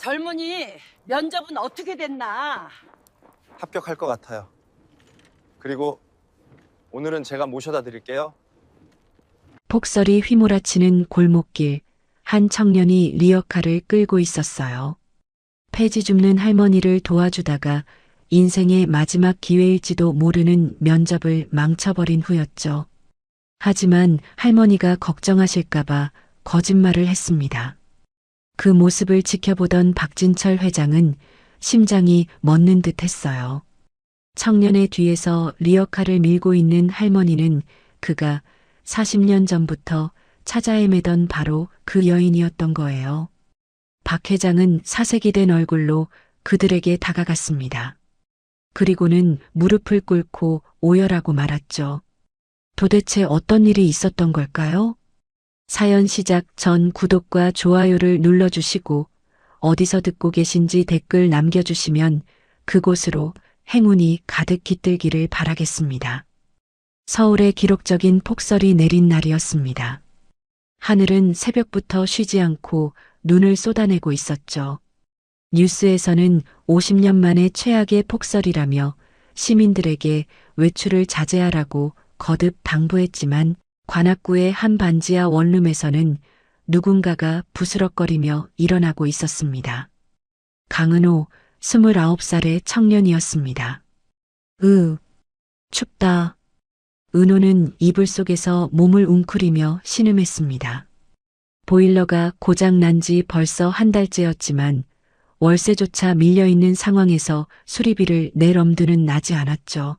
젊은이 면접은 어떻게 됐나? 합격할 것 같아요. 그리고 오늘은 제가 모셔다 드릴게요. 폭설이 휘몰아치는 골목길, 한 청년이 리어카를 끌고 있었어요. 폐지 줍는 할머니를 도와주다가 인생의 마지막 기회일지도 모르는 면접을 망쳐버린 후였죠. 하지만 할머니가 걱정하실까봐 거짓말을 했습니다. 그 모습을 지켜보던 박진철 회장은 심장이 멎는 듯 했어요. 청년의 뒤에서 리어카를 밀고 있는 할머니는 그가 40년 전부터 찾아 헤매던 바로 그 여인이었던 거예요. 박 회장은 사색이 된 얼굴로 그들에게 다가갔습니다. 그리고는 무릎을 꿇고 오열하고 말았죠. 도대체 어떤 일이 있었던 걸까요? 사연 시작 전 구독과 좋아요를 눌러주시고 어디서 듣고 계신지 댓글 남겨주시면 그곳으로 행운이 가득 깃들기를 바라겠습니다. 서울에 기록적인 폭설이 내린 날이었습니다. 하늘은 새벽부터 쉬지 않고 눈을 쏟아내고 있었죠. 뉴스에서는 50년 만에 최악의 폭설이라며 시민들에게 외출을 자제하라고 거듭 당부했지만 관악구의 한 반지하 원룸에서는 누군가가 부스럭거리며 일어나고 있었습니다. 강은호 29살의 청년이었습니다. 춥다. 은호는 이불 속에서 몸을 웅크리며 신음했습니다. 보일러가 고장 난 지 벌써 한 달째였지만 월세조차 밀려있는 상황에서 수리비를 낼 엄두는 나지 않았죠.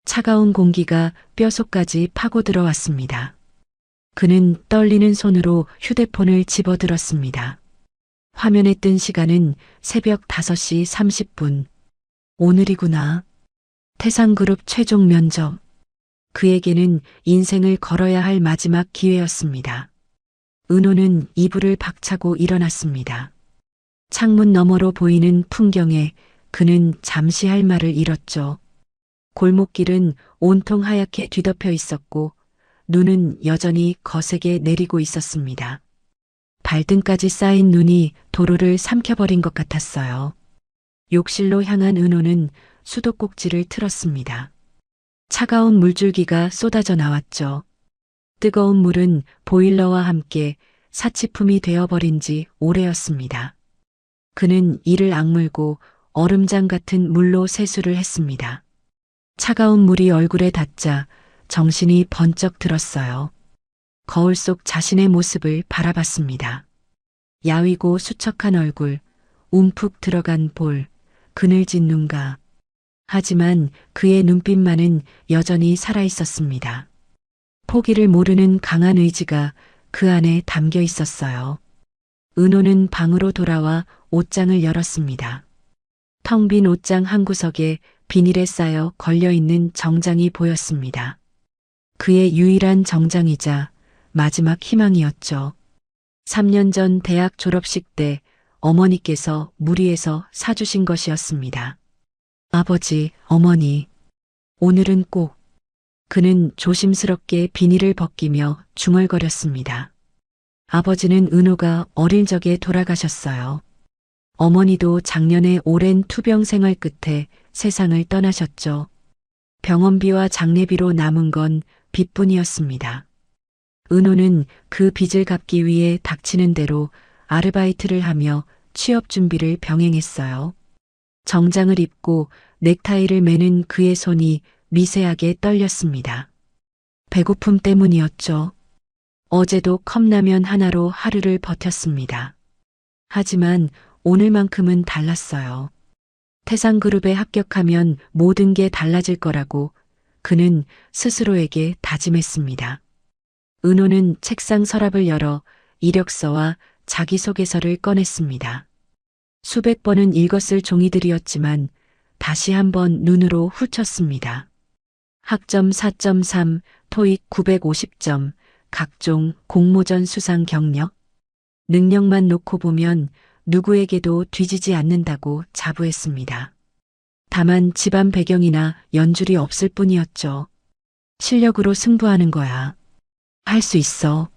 차가운 공기가 뼛속까지 파고 들어왔습니다. 그는 떨리는 손으로 휴대폰을 집어들었습니다. 화면에 뜬 시간은 새벽 5시 30분. 오늘이구나. 태상그룹 최종 면접. 그에게는 인생을 걸어야 할 마지막 기회였습니다. 은호는 이불을 박차고 일어났습니다. 창문 너머로 보이는 풍경에 그는 잠시 할 말을 잃었죠. 골목길은 온통 하얗게 뒤덮여 있었고 눈은 여전히 거세게 내리고 있었습니다. 발등까지 쌓인 눈이 도로를 삼켜버린 것 같았어요. 욕실로 향한 은호는 수도꼭지를 틀었습니다. 차가운 물줄기가 쏟아져 나왔죠. 뜨거운 물은 보일러와 함께 사치품이 되어버린 지 오래였습니다. 그는 이를 악물고 얼음장 같은 물로 세수를 했습니다. 차가운 물이 얼굴에 닿자 정신이 번쩍 들었어요. 거울 속 자신의 모습을 바라봤습니다. 야위고 수척한 얼굴, 움푹 들어간 볼, 그늘진 눈가. 하지만 그의 눈빛만은 여전히 살아있었습니다. 포기를 모르는 강한 의지가 그 안에 담겨 있었어요. 은호는 방으로 돌아와 옷장을 열었습니다. 텅 빈 옷장 한 구석에 비닐에 쌓여 걸려있는 정장이 보였습니다. 그의 유일한 정장이자 마지막 희망이었죠. 3년 전 대학 졸업식 때 어머니께서 무리해서 사주신 것이었습니다. 아버지, 어머니, 오늘은 꼭. 그는 조심스럽게 비닐을 벗기며 중얼거렸습니다. 아버지는 은호가 어릴 적에 돌아가셨어요. 어머니도 작년에 오랜 투병 생활 끝에 세상을 떠나셨죠. 병원비와 장례비로 남은 건 빚뿐이었습니다. 은호는 그 빚을 갚기 위해 닥치는 대로 아르바이트를 하며 취업 준비를 병행했어요. 정장을 입고 넥타이를 매는 그의 손이 미세하게 떨렸습니다. 배고픔 때문이었죠. 어제도 컵라면 하나로 하루를 버텼습니다. 하지만 오늘만큼은 달랐어요. 태상그룹에 합격하면 모든 게 달라질 거라고 그는 스스로에게 다짐했습니다. 은호는 책상 서랍을 열어 이력서와 자기소개서를 꺼냈습니다. 수백 번은 읽었을 종이들이었지만 다시 한번 눈으로 훑었습니다. 학점 4.3, 토익 950점, 각종 공모전 수상 경력. 능력만 놓고 보면 누구에게도 뒤지지 않는다고 자부했습니다. 다만 집안 배경이나 연줄이 없을 뿐이었죠. 실력으로 승부하는 거야. 할 수 있어.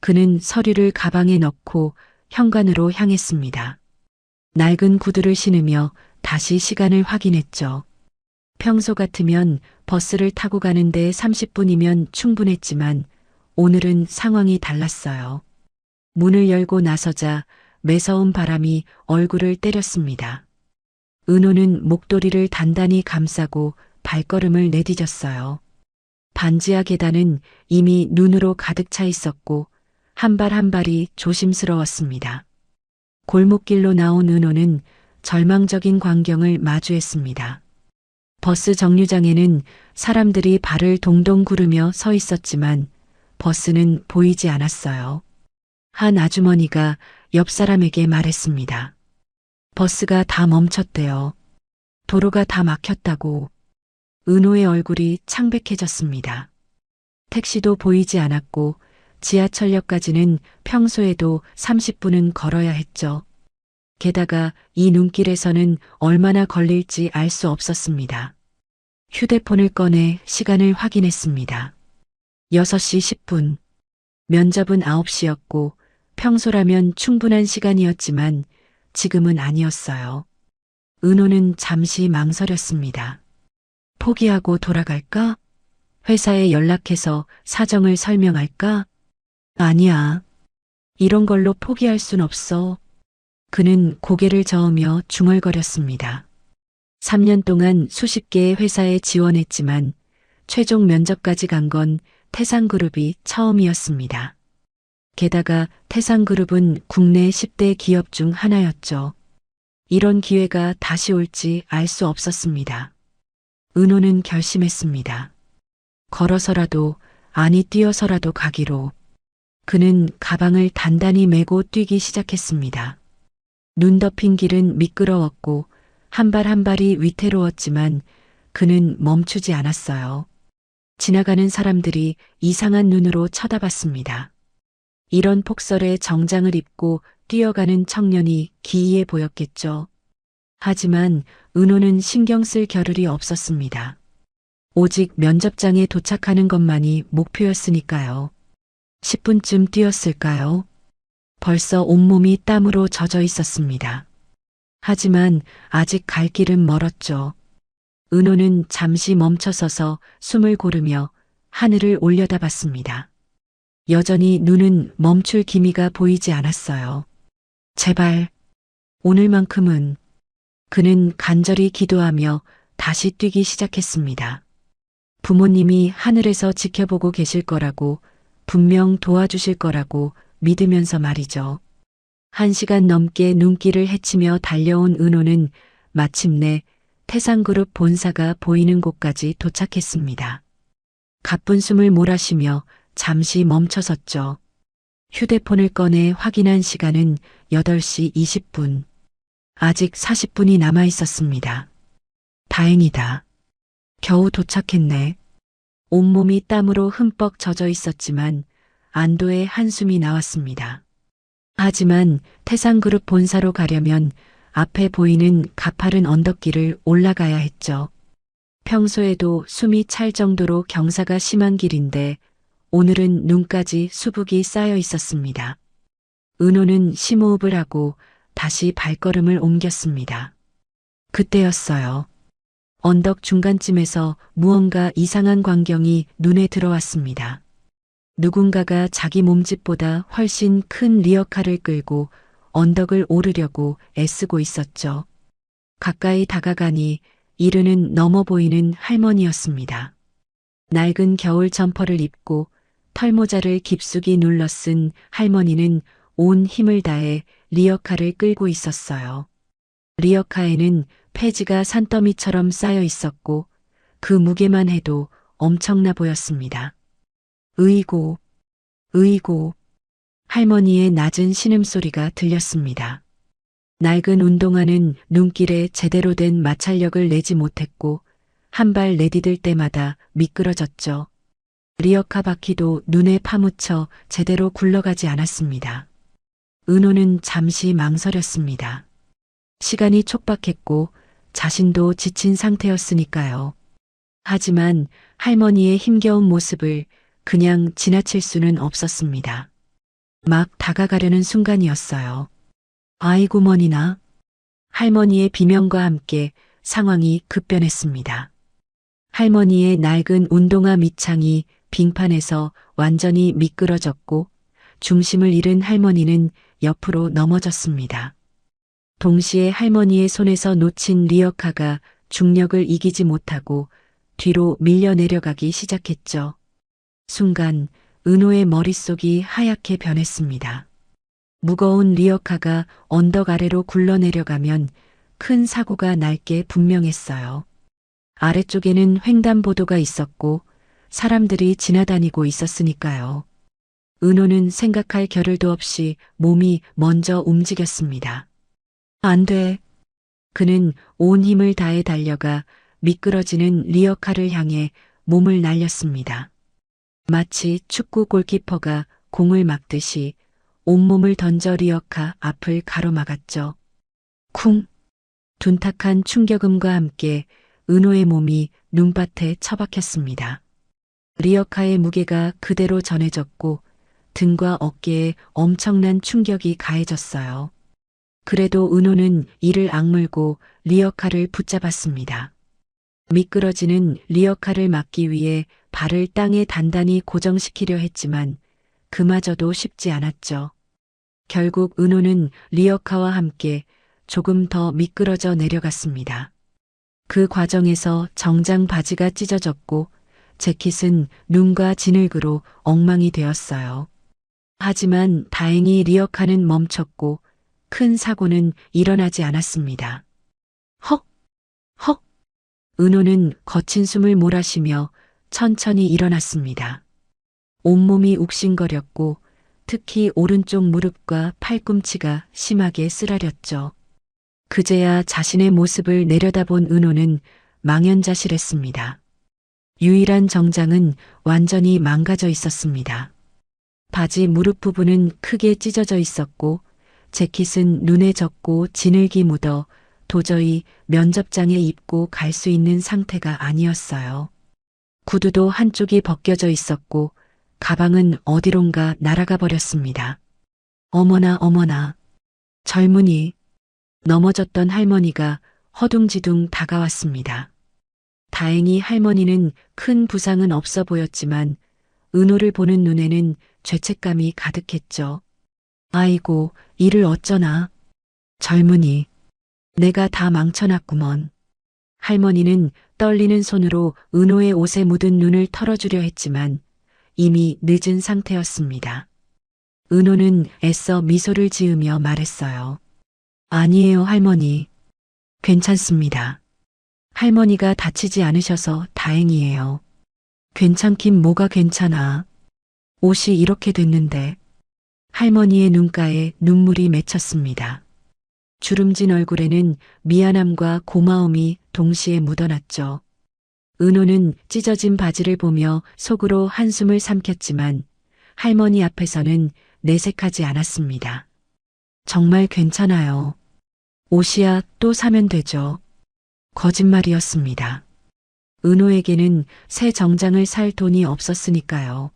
그는 서류를 가방에 넣고 현관으로 향했습니다. 낡은 구두를 신으며 다시 시간을 확인했죠. 평소 같으면 버스를 타고 가는데 30분이면 충분했지만 오늘은 상황이 달랐어요. 문을 열고 나서자 매서운 바람이 얼굴을 때렸습니다. 은호는 목도리를 단단히 감싸고 발걸음을 내디뎠어요. 반지하 계단은 이미 눈으로 가득 차 있었고 한 발 한 발이 조심스러웠습니다. 골목길로 나온 은호는 절망적인 광경을 마주했습니다. 버스 정류장에는 사람들이 발을 동동 구르며 서 있었지만 버스는 보이지 않았어요. 한 아주머니가 옆 사람에게 말했습니다. 버스가 다 멈췄대요. 도로가 다 막혔다고. 은호의 얼굴이 창백해졌습니다. 택시도 보이지 않았고 지하철역까지는 평소에도 30분은 걸어야 했죠. 게다가 이 눈길에서는 얼마나 걸릴지 알 수 없었습니다. 휴대폰을 꺼내 시간을 확인했습니다. 6시 10분. 면접은 9시였고 평소라면 충분한 시간이었지만 지금은 아니었어요. 은호는 잠시 망설였습니다. 포기하고 돌아갈까? 회사에 연락해서 사정을 설명할까? 아니야. 이런 걸로 포기할 순 없어. 그는 고개를 저으며 중얼거렸습니다. 3년 동안 수십 개의 회사에 지원했지만 최종 면접까지 간 건 태상그룹이 처음이었습니다. 게다가 태상그룹은 국내 10대 기업 중 하나였죠. 이런 기회가 다시 올지 알 수 없었습니다. 은호는 결심했습니다. 걸어서라도, 아니 뛰어서라도 가기로. 그는 가방을 단단히 메고 뛰기 시작했습니다. 눈 덮인 길은 미끄러웠고 한 발 한 발이 위태로웠지만 그는 멈추지 않았어요. 지나가는 사람들이 이상한 눈으로 쳐다봤습니다. 이런 폭설에 정장을 입고 뛰어가는 청년이 기이해 보였겠죠. 하지만 은호는 신경 쓸 겨를이 없었습니다. 오직 면접장에 도착하는 것만이 목표였으니까요. 10분쯤 뛰었을까요? 벌써 온몸이 땀으로 젖어 있었습니다. 하지만 아직 갈 길은 멀었죠. 은호는 잠시 멈춰서서 숨을 고르며 하늘을 올려다봤습니다. 여전히 눈은 멈출 기미가 보이지 않았어요. 제발, 오늘만큼은. 그는 간절히 기도하며 다시 뛰기 시작했습니다. 부모님이 하늘에서 지켜보고 계실 거라고, 분명 도와주실 거라고 믿으면서 말이죠. 1시간 넘게 눈길을 헤치며 달려온 은호는 마침내 태상그룹 본사가 보이는 곳까지 도착했습니다. 가쁜 숨을 몰아쉬며 잠시 멈춰섰죠. 휴대폰을 꺼내 확인한 시간은 8시 20분. 아직 40분이 남아 있었습니다. 다행이다. 겨우 도착했네. 온몸이 땀으로 흠뻑 젖어 있었지만 안도의 한숨이 나왔습니다. 하지만 태상그룹 본사로 가려면 앞에 보이는 가파른 언덕길을 올라가야 했죠. 평소에도 숨이 찰 정도로 경사가 심한 길인데 오늘은 눈까지 수북이 쌓여 있었습니다. 은호는 심호흡을 하고 다시 발걸음을 옮겼습니다. 그때였어요. 언덕 중간쯤에서 무언가 이상한 광경이 눈에 들어왔습니다. 누군가가 자기 몸집보다 훨씬 큰 리어카를 끌고 언덕을 오르려고 애쓰고 있었죠. 가까이 다가가니 이르는 넘어 보이는 할머니였습니다. 낡은 겨울 점퍼를 입고 털모자를 깊숙이 눌러 쓴 할머니는 온 힘을 다해 리어카를 끌고 있었어요. 리어카에는 폐지가 산더미처럼 쌓여 있었고 그 무게만 해도 엄청나 보였습니다. 으이고, 으이고. 할머니의 낮은 신음소리가 들렸습니다. 낡은 운동화는 눈길에 제대로 된 마찰력을 내지 못했고 한 발 내디딜 때마다 미끄러졌죠. 리어카 바퀴도 눈에 파묻혀 제대로 굴러가지 않았습니다. 은호는 잠시 망설였습니다. 시간이 촉박했고 자신도 지친 상태였으니까요. 하지만 할머니의 힘겨운 모습을 그냥 지나칠 수는 없었습니다. 막 다가가려는 순간이었어요. 아이고 머니나. 할머니의 비명과 함께 상황이 급변했습니다. 할머니의 낡은 운동화 밑창이 빙판에서 완전히 미끄러졌고 중심을 잃은 할머니는 옆으로 넘어졌습니다. 동시에 할머니의 손에서 놓친 리어카가 중력을 이기지 못하고 뒤로 밀려 내려가기 시작했죠. 순간 은호의 머릿속이 하얗게 변했습니다. 무거운 리어카가 언덕 아래로 굴러내려가면 큰 사고가 날 게 분명했어요. 아래쪽에는 횡단보도가 있었고 사람들이 지나다니고 있었으니까요. 은호는 생각할 겨를도 없이 몸이 먼저 움직였습니다. 안 돼. 그는 온 힘을 다해 달려가 미끄러지는 리어카를 향해 몸을 날렸습니다. 마치 축구 골키퍼가 공을 막듯이 온몸을 던져 리어카 앞을 가로막았죠. 쿵! 둔탁한 충격음과 함께 은호의 몸이 눈밭에 처박혔습니다. 리어카의 무게가 그대로 전해졌고 등과 어깨에 엄청난 충격이 가해졌어요. 그래도 은호는 이를 악물고 리어카를 붙잡았습니다. 미끄러지는 리어카를 막기 위해 발을 땅에 단단히 고정시키려 했지만 그마저도 쉽지 않았죠. 결국 은호는 리어카와 함께 조금 더 미끄러져 내려갔습니다. 그 과정에서 정장 바지가 찢어졌고 재킷은 눈과 진흙으로 엉망이 되었어요. 하지만 다행히 리어카는 멈췄고 큰 사고는 일어나지 않았습니다. 헉! 헉! 은호는 거친 숨을 몰아쉬며 천천히 일어났습니다. 온몸이 욱신거렸고 특히 오른쪽 무릎과 팔꿈치가 심하게 쓰라렸죠. 그제야 자신의 모습을 내려다본 은호는 망연자실했습니다. 유일한 정장은 완전히 망가져 있었습니다. 바지 무릎 부분은 크게 찢어져 있었고 재킷은 눈에 젖고 진흙이 묻어 도저히 면접장에 입고 갈 수 있는 상태가 아니었어요. 구두도 한쪽이 벗겨져 있었고 가방은 어디론가 날아가 버렸습니다. 어머나 어머나. 젊은이. 넘어졌던 할머니가 허둥지둥 다가왔습니다. 다행히 할머니는 큰 부상은 없어 보였지만 은호를 보는 눈에는 죄책감이 가득했죠. 아이고, 이를 어쩌나. 젊은이. 내가 다 망쳐놨구먼. 할머니는 떨리는 손으로 은호의 옷에 묻은 눈을 털어주려 했지만 이미 늦은 상태였습니다. 은호는 애써 미소를 지으며 말했어요. 아니에요, 할머니. 괜찮습니다. 할머니가 다치지 않으셔서 다행이에요. 괜찮긴 뭐가 괜찮아. 옷이 이렇게 됐는데. 할머니의 눈가에 눈물이 맺혔습니다. 주름진 얼굴에는 미안함과 고마움이 동시에 묻어났죠. 은호는 찢어진 바지를 보며 속으로 한숨을 삼켰지만 할머니 앞에서는 내색하지 않았습니다. 정말 괜찮아요. 옷이야 또 사면 되죠. 거짓말이었습니다. 은호에게는 새 정장을 살 돈이 없었으니까요.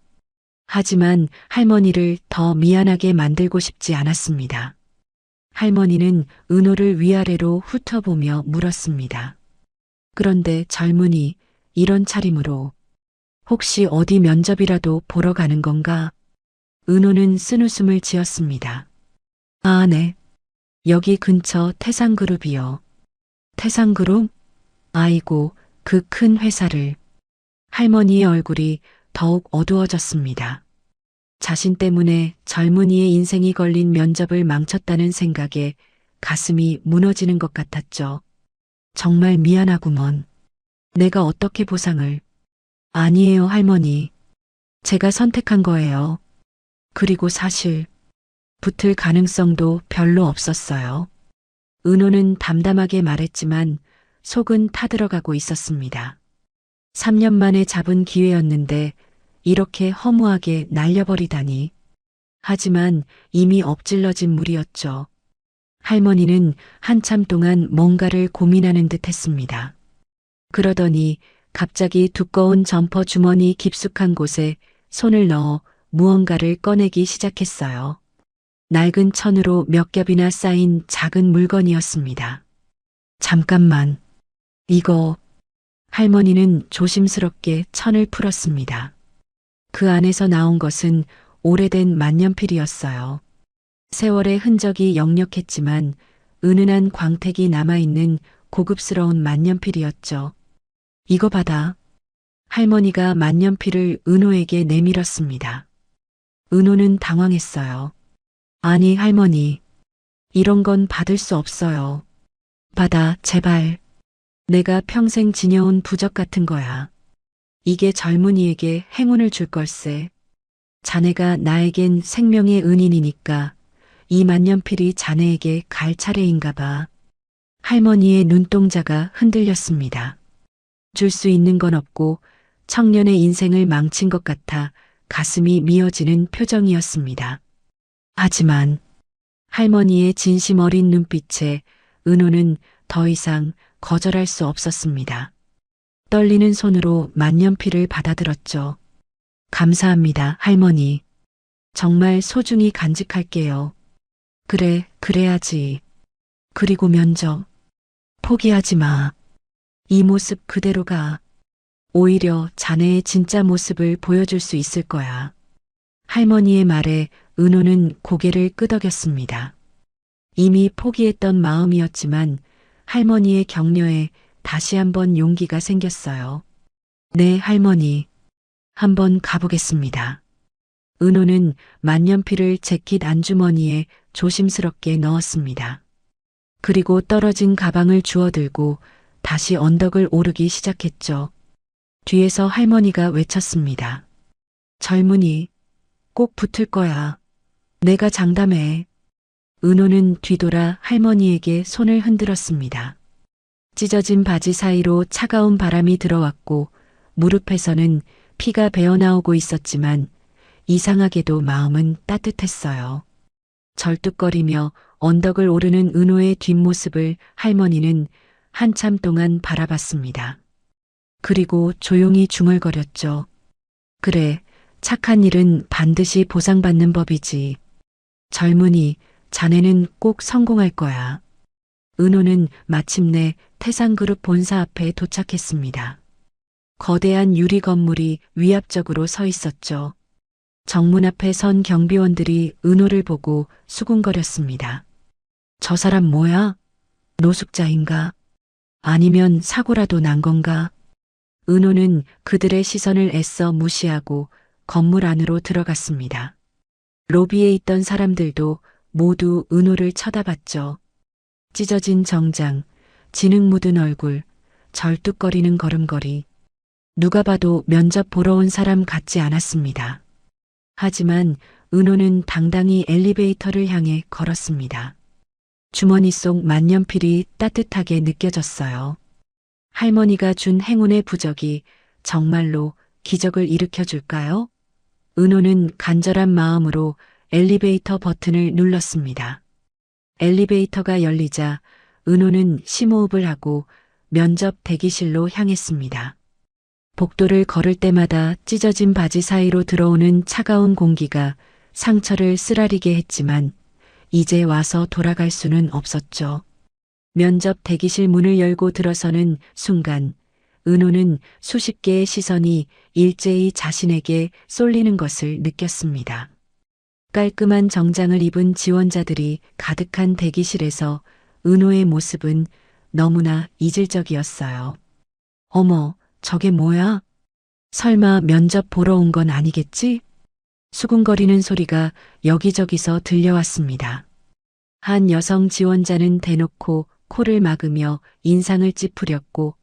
하지만 할머니를 더 미안하게 만들고 싶지 않았습니다. 할머니는 은호를 위아래로 훑어보며 물었습니다. 그런데 젊은이, 이런 차림으로 혹시 어디 면접이라도 보러 가는 건가? 은호는 쓴웃음을 지었습니다. 아, 네. 여기 근처 태상그룹이요. 태상그룹? 아이고, 그 큰 회사를. 할머니의 얼굴이 더욱 어두워졌습니다. 자신 때문에 젊은이의 인생이 걸린 면접을 망쳤다는 생각에 가슴이 무너지는 것 같았죠. 정말 미안하구먼. 내가 어떻게 보상을. 아니에요, 할머니. 제가 선택한 거예요. 그리고 사실 붙을 가능성도 별로 없었어요. 은호는 담담하게 말했지만 속은 타들어가고 있었습니다. 3년 만에 잡은 기회였는데 이렇게 허무하게 날려버리다니. 하지만 이미 엎질러진 물이었죠. 할머니는 한참 동안 뭔가를 고민하는 듯 했습니다. 그러더니 갑자기 두꺼운 점퍼 주머니 깊숙한 곳에 손을 넣어 무언가를 꺼내기 시작했어요. 낡은 천으로 몇 겹이나 쌓인 작은 물건이었습니다. 잠깐만. 이거. 할머니는 조심스럽게 천을 풀었습니다. 그 안에서 나온 것은 오래된 만년필이었어요. 세월의 흔적이 역력했지만 은은한 광택이 남아있는 고급스러운 만년필이었죠. 이거 받아. 할머니가 만년필을 은호에게 내밀었습니다. 은호는 당황했어요. 아니, 할머니. 이런 건 받을 수 없어요. 받아, 제발. 내가 평생 지녀온 부적 같은 거야. 이게 젊은이에게 행운을 줄 걸세. 자네가 나에겐 생명의 은인이니까 이 만년필이 자네에게 갈 차례인가 봐. 할머니의 눈동자가 흔들렸습니다. 줄 수 있는 건 없고 청년의 인생을 망친 것 같아 가슴이 미어지는 표정이었습니다. 하지만 할머니의 진심 어린 눈빛에 은호는 더 이상 거절할 수 없었습니다. 떨리는 손으로 만년필을 받아들었죠. 감사합니다, 할머니. 정말 소중히 간직할게요. 그래, 그래야지. 그리고 면접. 포기하지 마. 이 모습 그대로 가. 오히려 자네의 진짜 모습을 보여줄 수 있을 거야. 할머니의 말에 은호는 고개를 끄덕였습니다. 이미 포기했던 마음이었지만 할머니의 격려에 다시 한번 용기가 생겼어요. 네, 할머니. 한번 가보겠습니다. 은호는 만년필을 재킷 안주머니에 조심스럽게 넣었습니다. 그리고 떨어진 가방을 주워들고 다시 언덕을 오르기 시작했죠. 뒤에서 할머니가 외쳤습니다. 젊은이, 꼭 붙을 거야. 내가 장담해. 은호는 뒤돌아 할머니에게 손을 흔들었습니다. 찢어진 바지 사이로 차가운 바람이 들어왔고 무릎에서는 피가 배어나오고 있었지만 이상하게도 마음은 따뜻했어요. 절뚝거리며 언덕을 오르는 은호의 뒷모습을 할머니는 한참 동안 바라봤습니다. 그리고 조용히 중얼거렸죠. 그래, 착한 일은 반드시 보상받는 법이지. 젊은이, 자네는 꼭 성공할 거야. 은호는 마침내 태상그룹 본사 앞에 도착했습니다. 거대한 유리 건물이 위압적으로 서 있었죠. 정문 앞에 선 경비원들이 은호를 보고 수군거렸습니다. 저 사람 뭐야? 노숙자인가? 아니면 사고라도 난 건가? 은호는 그들의 시선을 애써 무시하고 건물 안으로 들어갔습니다. 로비에 있던 사람들도 모두 은호를 쳐다봤죠. 찢어진 정장, 진흙 묻은 얼굴, 절뚝거리는 걸음걸이. 누가 봐도 면접 보러 온 사람 같지 않았습니다. 하지만 은호는 당당히 엘리베이터를 향해 걸었습니다. 주머니 속 만년필이 따뜻하게 느껴졌어요. 할머니가 준 행운의 부적이 정말로 기적을 일으켜 줄까요? 은호는 간절한 마음으로 엘리베이터 버튼을 눌렀습니다. 엘리베이터가 열리자 은호는 심호흡을 하고 면접 대기실로 향했습니다. 복도를 걸을 때마다 찢어진 바지 사이로 들어오는 차가운 공기가 상처를 쓰라리게 했지만 이제 와서 돌아갈 수는 없었죠. 면접 대기실 문을 열고 들어서는 순간 은호는 수십 개의 시선이 일제히 자신에게 쏠리는 것을 느꼈습니다. 깔끔한 정장을 입은 지원자들이 가득한 대기실에서 은호의 모습은 너무나 이질적이었어요. 어머, 저게 뭐야? 설마 면접 보러 온 건 아니겠지? 수군거리는 소리가 여기저기서 들려왔습니다. 한 여성 지원자는 대놓고 코를 막으며 인상을 찌푸렸고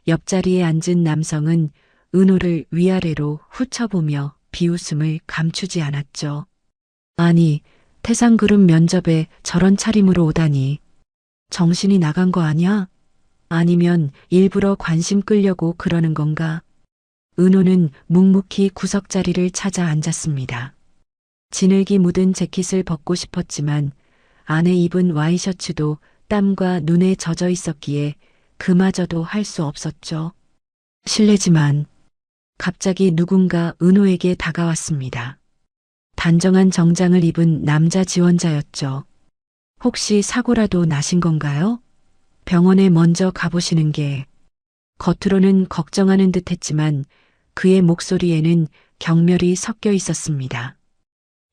옆자리에 앉은 남성은 은호를 위아래로 훑어보며 비웃음을 감추지 않았죠. 아니, 태상그룹 면접에 저런 차림으로 오다니. 정신이 나간 거 아니야? 아니면 일부러 관심 끌려고 그러는 건가? 은호는 묵묵히 구석자리를 찾아 앉았습니다. 진흙이 묻은 재킷을 벗고 싶었지만 안에 입은 와이셔츠도 땀과 눈에 젖어 있었기에 그마저도 할 수 없었죠. 실례지만 갑자기 누군가 은호에게 다가왔습니다. 단정한 정장을 입은 남자 지원자였죠. 혹시 사고라도 나신 건가요? 병원에 먼저 가보시는 게 겉으로는 걱정하는 듯 했지만 그의 목소리에는 경멸이 섞여 있었습니다.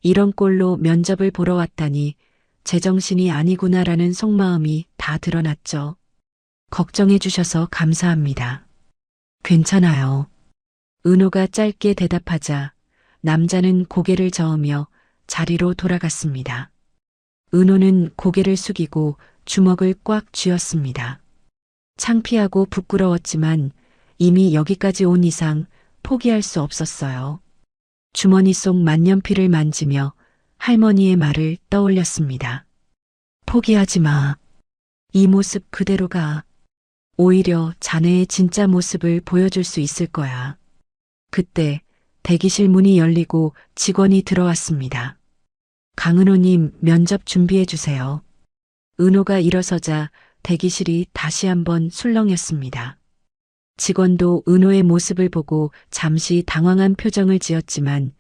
이런 꼴로 면접을 보러 왔다니 제정신이 아니구나라는 속마음이 다 드러났죠. 걱정해 주셔서 감사합니다. 괜찮아요. 은호가 짧게 대답하자 남자는 고개를 저으며 자리로 돌아갔습니다. 은호는 고개를 숙이고 주먹을 꽉 쥐었습니다. 창피하고 부끄러웠지만 이미 여기까지 온 이상 포기할 수 없었어요. 주머니 속 만년필을 만지며 할머니의 말을 떠올렸습니다. 포기하지 마. 이 모습 그대로가 오히려 자네의 진짜 모습을 보여줄 수 있을 거야. 그때 대기실 문이 열리고 직원이 들어왔습니다. 강은호님 면접 준비해 주세요. 은호가 일어서자 대기실이 다시 한번 술렁였습니다. 직원도 은호의 모습을 보고 잠시 당황한 표정을 지었지만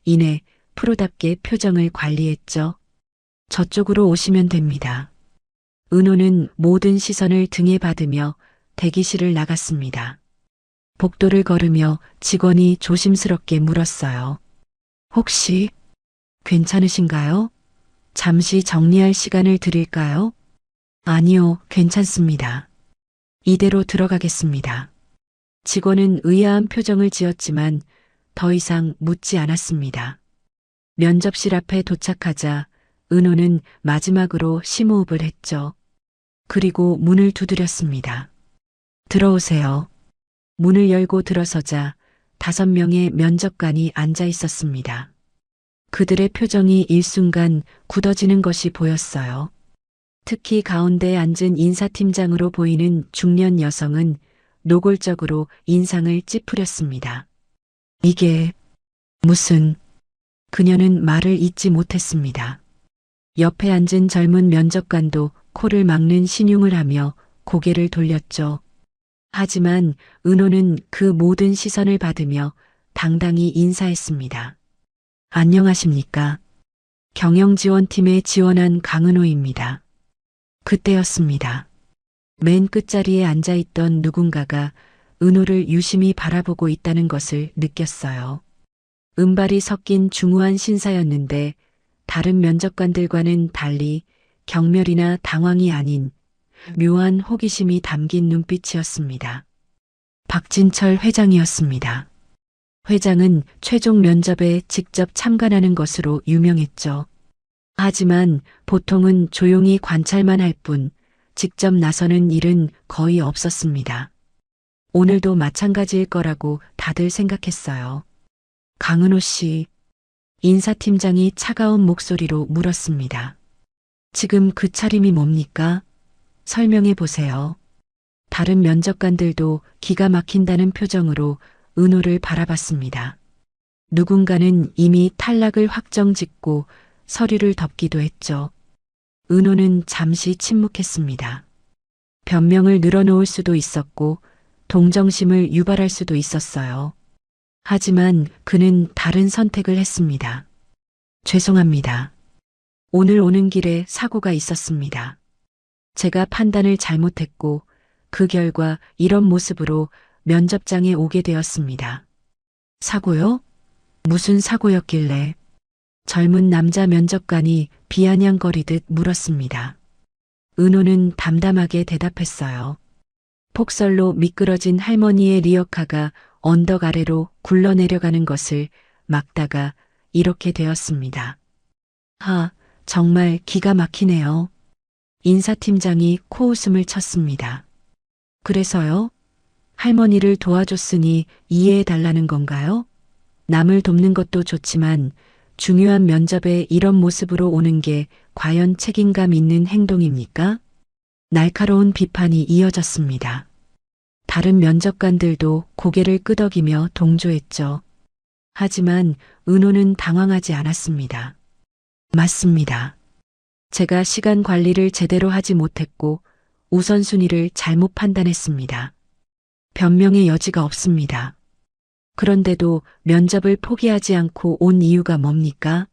이내 프로답게 표정을 관리했죠. 저쪽으로 오시면 됩니다. 은호는 모든 시선을 등에 받으며 대기실을 나갔습니다. 복도를 걸으며 직원이 조심스럽게 물었어요. 혹시 괜찮으신가요? 잠시 정리할 시간을 드릴까요? 아니요, 괜찮습니다. 이대로 들어가겠습니다. 직원은 의아한 표정을 지었지만 더 이상 묻지 않았습니다. 면접실 앞에 도착하자 은호는 마지막으로 심호흡을 했죠. 그리고 문을 두드렸습니다. 들어오세요. 문을 열고 들어서자 5명의 면접관이 앉아 있었습니다. 그들의 표정이 일순간 굳어지는 것이 보였어요. 특히 가운데 앉은 인사팀장으로 보이는 중년 여성은 노골적으로 인상을 찌푸렸습니다. 이게 무슨... 그녀는 말을 잇지 못했습니다. 옆에 앉은 젊은 면접관도 코를 막는 신용을 하며 고개를 돌렸죠. 하지만 은호는 그 모든 시선을 받으며 당당히 인사했습니다. 안녕하십니까? 경영지원팀에 지원한 강은호입니다. 그때였습니다. 맨 끝자리에 앉아있던 누군가가 은호를 유심히 바라보고 있다는 것을 느꼈어요. 은발이 섞인 중후한 신사였는데 다른 면접관들과는 달리 경멸이나 당황이 아닌 묘한 호기심이 담긴 눈빛이었습니다. 박진철 회장이었습니다. 회장은 최종 면접에 직접 참관하는 것으로 유명했죠. 하지만 보통은 조용히 관찰만 할 뿐 직접 나서는 일은 거의 없었습니다. 오늘도 마찬가지일 거라고 다들 생각했어요. 강은호 씨, 인사팀장이 차가운 목소리로 물었습니다. 지금 그 차림이 뭡니까? 설명해 보세요. 다른 면접관들도 기가 막힌다는 표정으로 은호를 바라봤습니다. 누군가는 이미 탈락을 확정짓고 서류를 덮기도 했죠. 은호는 잠시 침묵했습니다. 변명을 늘어놓을 수도 있었고 동정심을 유발할 수도 있었어요. 하지만 그는 다른 선택을 했습니다. 죄송합니다. 오늘 오는 길에 사고가 있었습니다. 제가 판단을 잘못했고 그 결과 이런 모습으로 면접장에 오게 되었습니다. 사고요? 무슨 사고였길래? 젊은 남자 면접관이 비아냥거리듯 물었습니다. 은호는 담담하게 대답했어요. 폭설로 미끄러진 할머니의 리어카가 언덕 아래로 굴러내려가는 것을 막다가 이렇게 되었습니다. 정말 기가 막히네요. 인사팀장이 코웃음을 쳤습니다. 그래서요? 할머니를 도와줬으니 이해해달라는 건가요? 남을 돕는 것도 좋지만 중요한 면접에 이런 모습으로 오는 게 과연 책임감 있는 행동입니까? 날카로운 비판이 이어졌습니다. 다른 면접관들도 고개를 끄덕이며 동조했죠. 하지만 은호는 당황하지 않았습니다. 맞습니다. 제가 시간 관리를 제대로 하지 못했고 우선순위를 잘못 판단했습니다. 변명의 여지가 없습니다. 그런데도 면접을 포기하지 않고 온 이유가 뭡니까?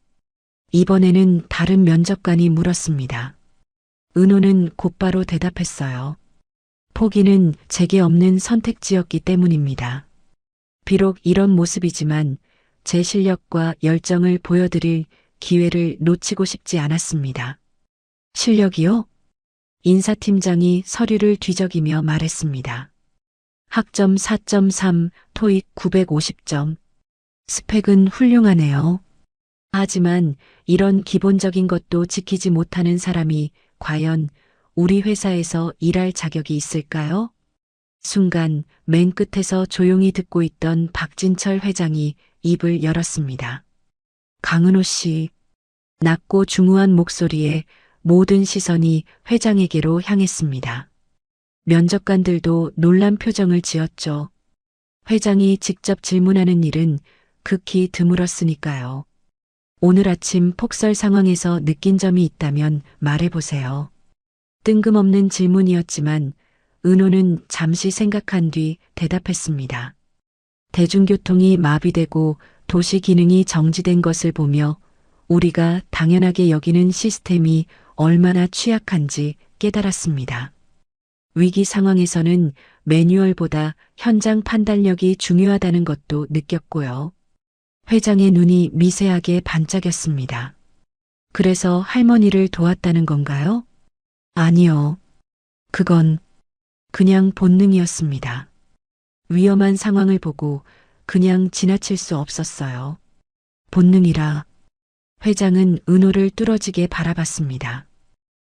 이번에는 다른 면접관이 물었습니다. 은호는 곧바로 대답했어요. 포기는 제게 없는 선택지였기 때문입니다. 비록 이런 모습이지만 제 실력과 열정을 보여드릴 기회를 놓치고 싶지 않았습니다. 실력이요? 인사팀장이 서류를 뒤적이며 말했습니다. 학점 4.3, 토익 950점. 스펙은 훌륭하네요. 하지만 이런 기본적인 것도 지키지 못하는 사람이 과연 우리 회사에서 일할 자격이 있을까요? 순간 맨 끝에서 조용히 듣고 있던 박진철 회장이 입을 열었습니다. 강은호 씨, 낮고 중후한 목소리에 모든 시선이 회장에게로 향했습니다. 면접관들도 놀란 표정을 지었죠. 회장이 직접 질문하는 일은 극히 드물었으니까요. 오늘 아침 폭설 상황에서 느낀 점이 있다면 말해보세요. 뜬금없는 질문이었지만 은호는 잠시 생각한 뒤 대답했습니다. 대중교통이 마비되고 도시 기능이 정지된 것을 보며 우리가 당연하게 여기는 시스템이 얼마나 취약한지 깨달았습니다. 위기 상황에서는 매뉴얼보다 현장 판단력이 중요하다는 것도 느꼈고요. 회장의 눈이 미세하게 반짝였습니다. 그래서 할머니를 도왔다는 건가요? 아니요. 그건 그냥 본능이었습니다. 위험한 상황을 보고 그냥 지나칠 수 없었어요. 본능이라. 회장은 은호를 뚫어지게 바라봤습니다.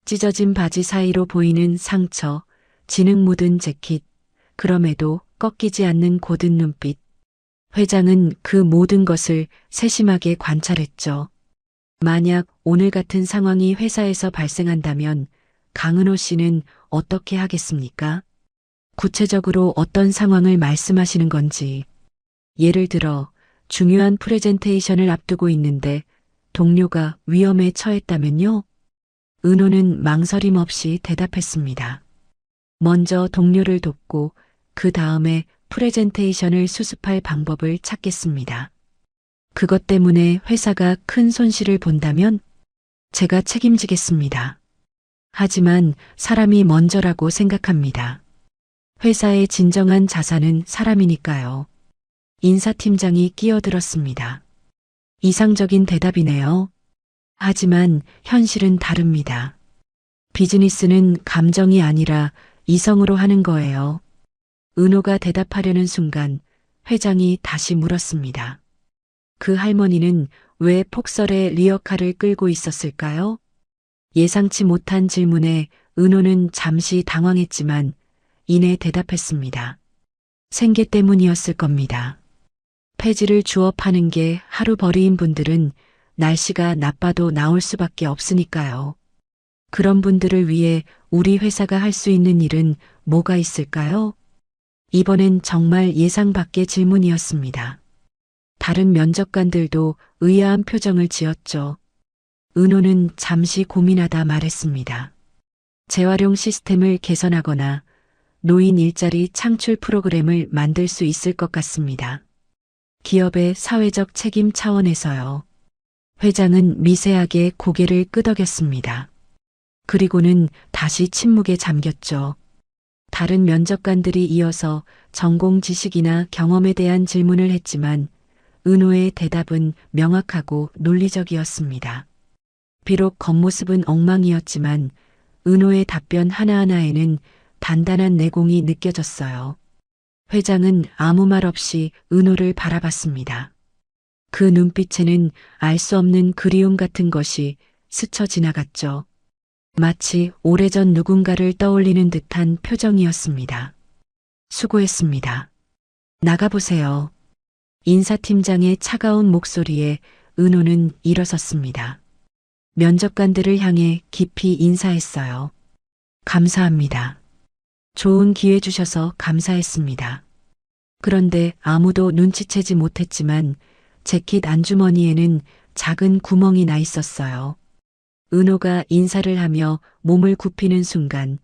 찢어진 바지 사이로 보이는 상처, 진흙 묻은 재킷, 그럼에도 꺾이지 않는 고든 눈빛. 회장은 그 모든 것을 세심하게 관찰했죠. 만약 오늘 같은 상황이 회사에서 발생한다면 강은호 씨는 어떻게 하겠습니까? 구체적으로 어떤 상황을 말씀하시는 건지. 예를 들어 중요한 프레젠테이션을 앞두고 있는데 동료가 위험에 처했다면요? 은호는 망설임 없이 대답했습니다. 먼저 동료를 돕고 그 다음에 프레젠테이션을 수습할 방법을 찾겠습니다. 그것 때문에 회사가 큰 손실을 본다면 제가 책임지겠습니다. 하지만 사람이 먼저라고 생각합니다. 회사의 진정한 자산은 사람이니까요. 인사팀장이 끼어들었습니다. 이상적인 대답이네요. 하지만 현실은 다릅니다. 비즈니스는 감정이 아니라 이성으로 하는 거예요. 은호가 대답하려는 순간 회장이 다시 물었습니다. 그 할머니는 왜 폭설에 리어카를 끌고 있었을까요? 예상치 못한 질문에 은호는 잠시 당황했지만 이내 대답했습니다. 생계 때문이었을 겁니다. 폐지를 주워 파는 게 하루 벌이인 분들은 날씨가 나빠도 나올 수밖에 없으니까요. 그런 분들을 위해 우리 회사가 할 수 있는 일은 뭐가 있을까요? 이번엔 정말 예상 밖의 질문이었습니다. 다른 면접관들도 의아한 표정을 지었죠. 은호는 잠시 고민하다 말했습니다. 재활용 시스템을 개선하거나 노인 일자리 창출 프로그램을 만들 수 있을 것 같습니다. 기업의 사회적 책임 차원에서요. 회장은 미세하게 고개를 끄덕였습니다. 그리고는 다시 침묵에 잠겼죠. 다른 면접관들이 이어서 전공 지식이나 경험에 대한 질문을 했지만 은호의 대답은 명확하고 논리적이었습니다. 비록 겉모습은 엉망이었지만 은호의 답변 하나하나에는 단단한 내공이 느껴졌어요. 회장은 아무 말 없이 은호를 바라봤습니다. 그 눈빛에는 알 수 없는 그리움 같은 것이 스쳐 지나갔죠. 마치 오래전 누군가를 떠올리는 듯한 표정이었습니다. 수고했습니다. 나가보세요. 인사팀장의 차가운 목소리에 은호는 일어섰습니다. 면접관들을 향해 깊이 인사했어요. 감사합니다. 좋은 기회 주셔서 감사했습니다. 그런데 아무도 눈치채지 못했지만 재킷 안주머니에는 작은 구멍이 나 있었어요. 은호가 인사를 하며 몸을 굽히는 순간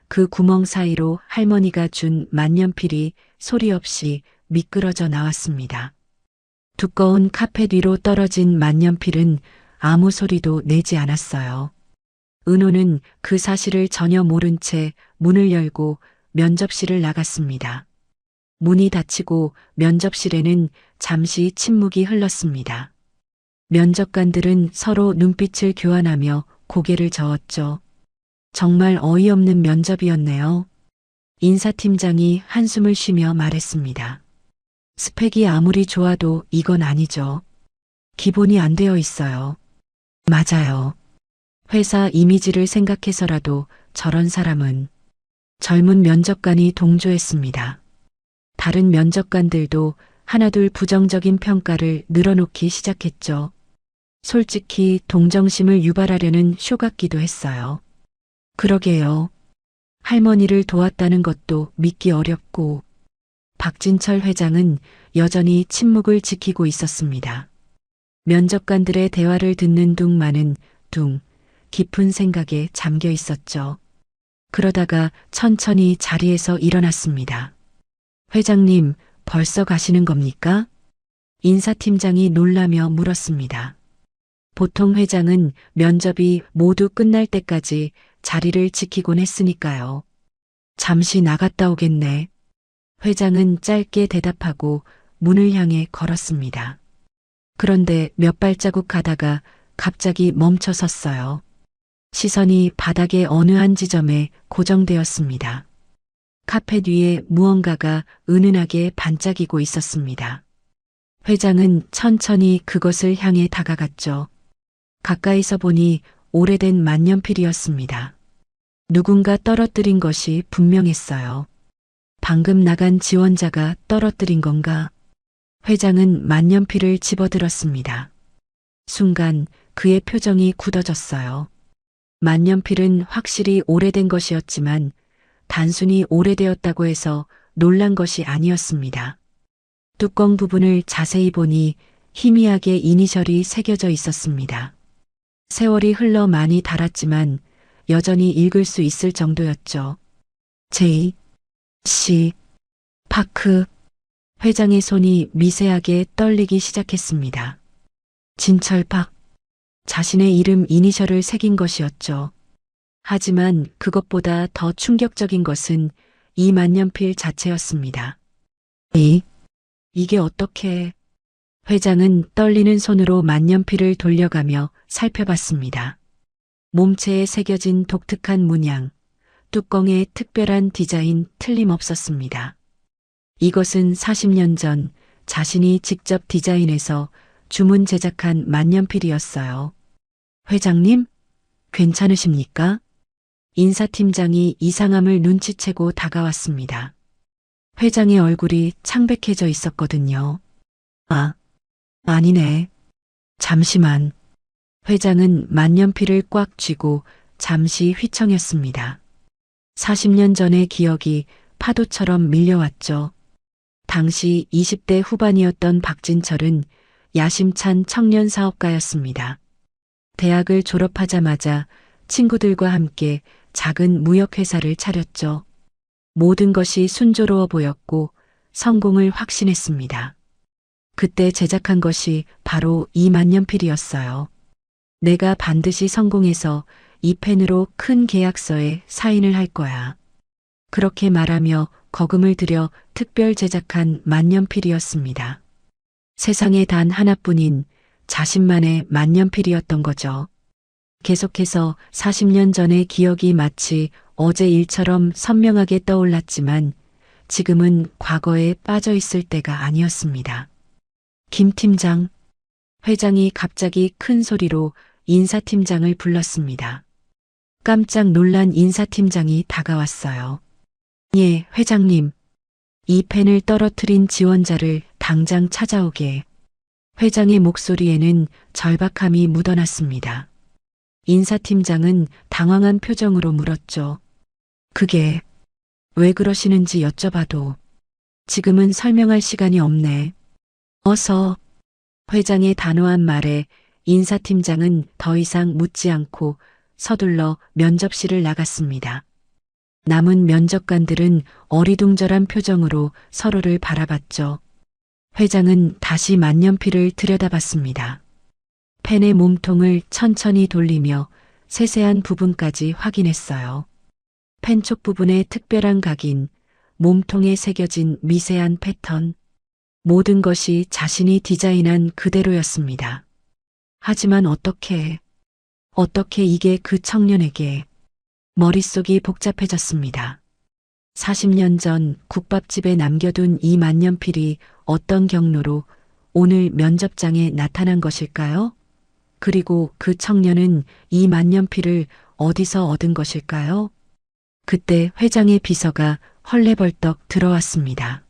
그 구멍 사이로 할머니가 준 만년필이 소리 없이 미끄러져 나왔습니다. 두꺼운 카펫 위로 떨어진 만년필은 아무 소리도 내지 않았어요. 은호는 그 사실을 전혀 모른 채 문을 열고 면접실을 나갔습니다. 문이 닫히고 면접실에는 잠시 침묵이 흘렀습니다. 면접관들은 서로 눈빛을 교환하며 고개를 저었죠. 정말 어이없는 면접이었네요. 인사팀장이 한숨을 쉬며 말했습니다. 스펙이 아무리 좋아도 이건 아니죠. 기본이 안 되어 있어요. 맞아요. 회사 이미지를 생각해서라도 저런 사람은. 젊은 면접관이 동조했습니다. 다른 면접관들도 하나둘 부정적인 평가를 늘어놓기 시작했죠. 솔직히 동정심을 유발하려는 쇼 같기도 했어요. 그러게요. 할머니를 도왔다는 것도 믿기 어렵고. 박진철 회장은 여전히 침묵을 지키고 있었습니다. 면접관들의 대화를 듣는 둥만은 깊은 생각에 잠겨 있었죠. 그러다가 천천히 자리에서 일어났습니다. 회장님, 벌써 가시는 겁니까? 인사팀장이 놀라며 물었습니다. 보통 회장은 면접이 모두 끝날 때까지 자리를 지키곤 했으니까요. 잠시 나갔다 오겠네. 회장은 짧게 대답하고 문을 향해 걸었습니다. 그런데 몇 발자국 가다가 갑자기 멈춰 섰어요. 시선이 바닥의 어느 한 지점에 고정되었습니다. 카펫 위에 무언가가 은은하게 반짝이고 있었습니다. 회장은 천천히 그것을 향해 다가갔죠. 가까이서 보니 오래된 만년필이었습니다. 누군가 떨어뜨린 것이 분명했어요. 방금 나간 지원자가 떨어뜨린 건가? 회장은 만년필을 집어들었습니다. 순간 그의 표정이 굳어졌어요. 만년필은 확실히 오래된 것이었지만 단순히 오래되었다고 해서 놀란 것이 아니었습니다. 뚜껑 부분을 자세히 보니 희미하게 이니셜이 새겨져 있었습니다. 세월이 흘러 많이 닳았지만 여전히 읽을 수 있을 정도였죠. J. C. 파크. 회장의 손이 미세하게 떨리기 시작했습니다. 진철박. 자신의 이름 이니셜을 새긴 것이었죠. 하지만 그것보다 더 충격적인 것은 이 만년필 자체였습니다. 이게 어떻게... 회장은 떨리는 손으로 만년필을 돌려가며 살펴봤습니다. 몸체에 새겨진 독특한 문양, 뚜껑의 특별한 디자인 틀림없었습니다. 이것은 40년 전 자신이 직접 디자인해서 주문 제작한 만년필이었어요. 회장님, 괜찮으십니까? 인사팀장이 이상함을 눈치채고 다가왔습니다. 회장의 얼굴이 창백해져 있었거든요. 아니네. 잠시만. 회장은 만년필을 꽉 쥐고 잠시 휘청였습니다. 40년 전의 기억이 파도처럼 밀려왔죠. 당시 20대 후반이었던 박진철은 야심찬 청년 사업가였습니다. 대학을 졸업하자마자 친구들과 함께 작은 무역회사를 차렸죠. 모든 것이 순조로워 보였고 성공을 확신했습니다. 그때 제작한 것이 바로 이 만년필이었어요. 내가 반드시 성공해서 이 펜으로 큰 계약서에 사인을 할 거야. 그렇게 말하며 거금을 들여 특별 제작한 만년필이었습니다. 세상에 단 하나뿐인 자신만의 만년필이었던 거죠. 계속해서 40년 전의 기억이 마치 어제 일처럼 선명하게 떠올랐지만 지금은 과거에 빠져 있을 때가 아니었습니다. 김 팀장. 회장이 갑자기 큰 소리로 인사팀장을 불렀습니다. 깜짝 놀란 인사팀장이 다가왔어요. 예, 회장님. 이 펜을 떨어뜨린 지원자를 당장 찾아오게. 회장의 목소리에는 절박함이 묻어났습니다. 인사팀장은 당황한 표정으로 물었죠. 그게 왜 그러시는지 여쭤봐도 지금은 설명할 시간이 없네. 어서. 회장의 단호한 말에 인사팀장은 더 이상 묻지 않고 서둘러 면접실을 나갔습니다. 남은 면접관들은 어리둥절한 표정으로 서로를 바라봤죠. 회장은 다시 만년필을 들여다봤습니다. 펜의 몸통을 천천히 돌리며 세세한 부분까지 확인했어요. 펜촉 부분의 특별한 각인, 몸통에 새겨진 미세한 패턴, 모든 것이 자신이 디자인한 그대로였습니다. 하지만 어떻게 이게 그 청년에게 머릿속이 복잡해졌습니다. 40년 전 국밥집에 남겨둔 이 만년필이 어떤 경로로 오늘 면접장에 나타난 것일까요? 그리고 그 청년은 이 만년필을 어디서 얻은 것일까요? 그때 회장의 비서가 헐레벌떡 들어왔습니다.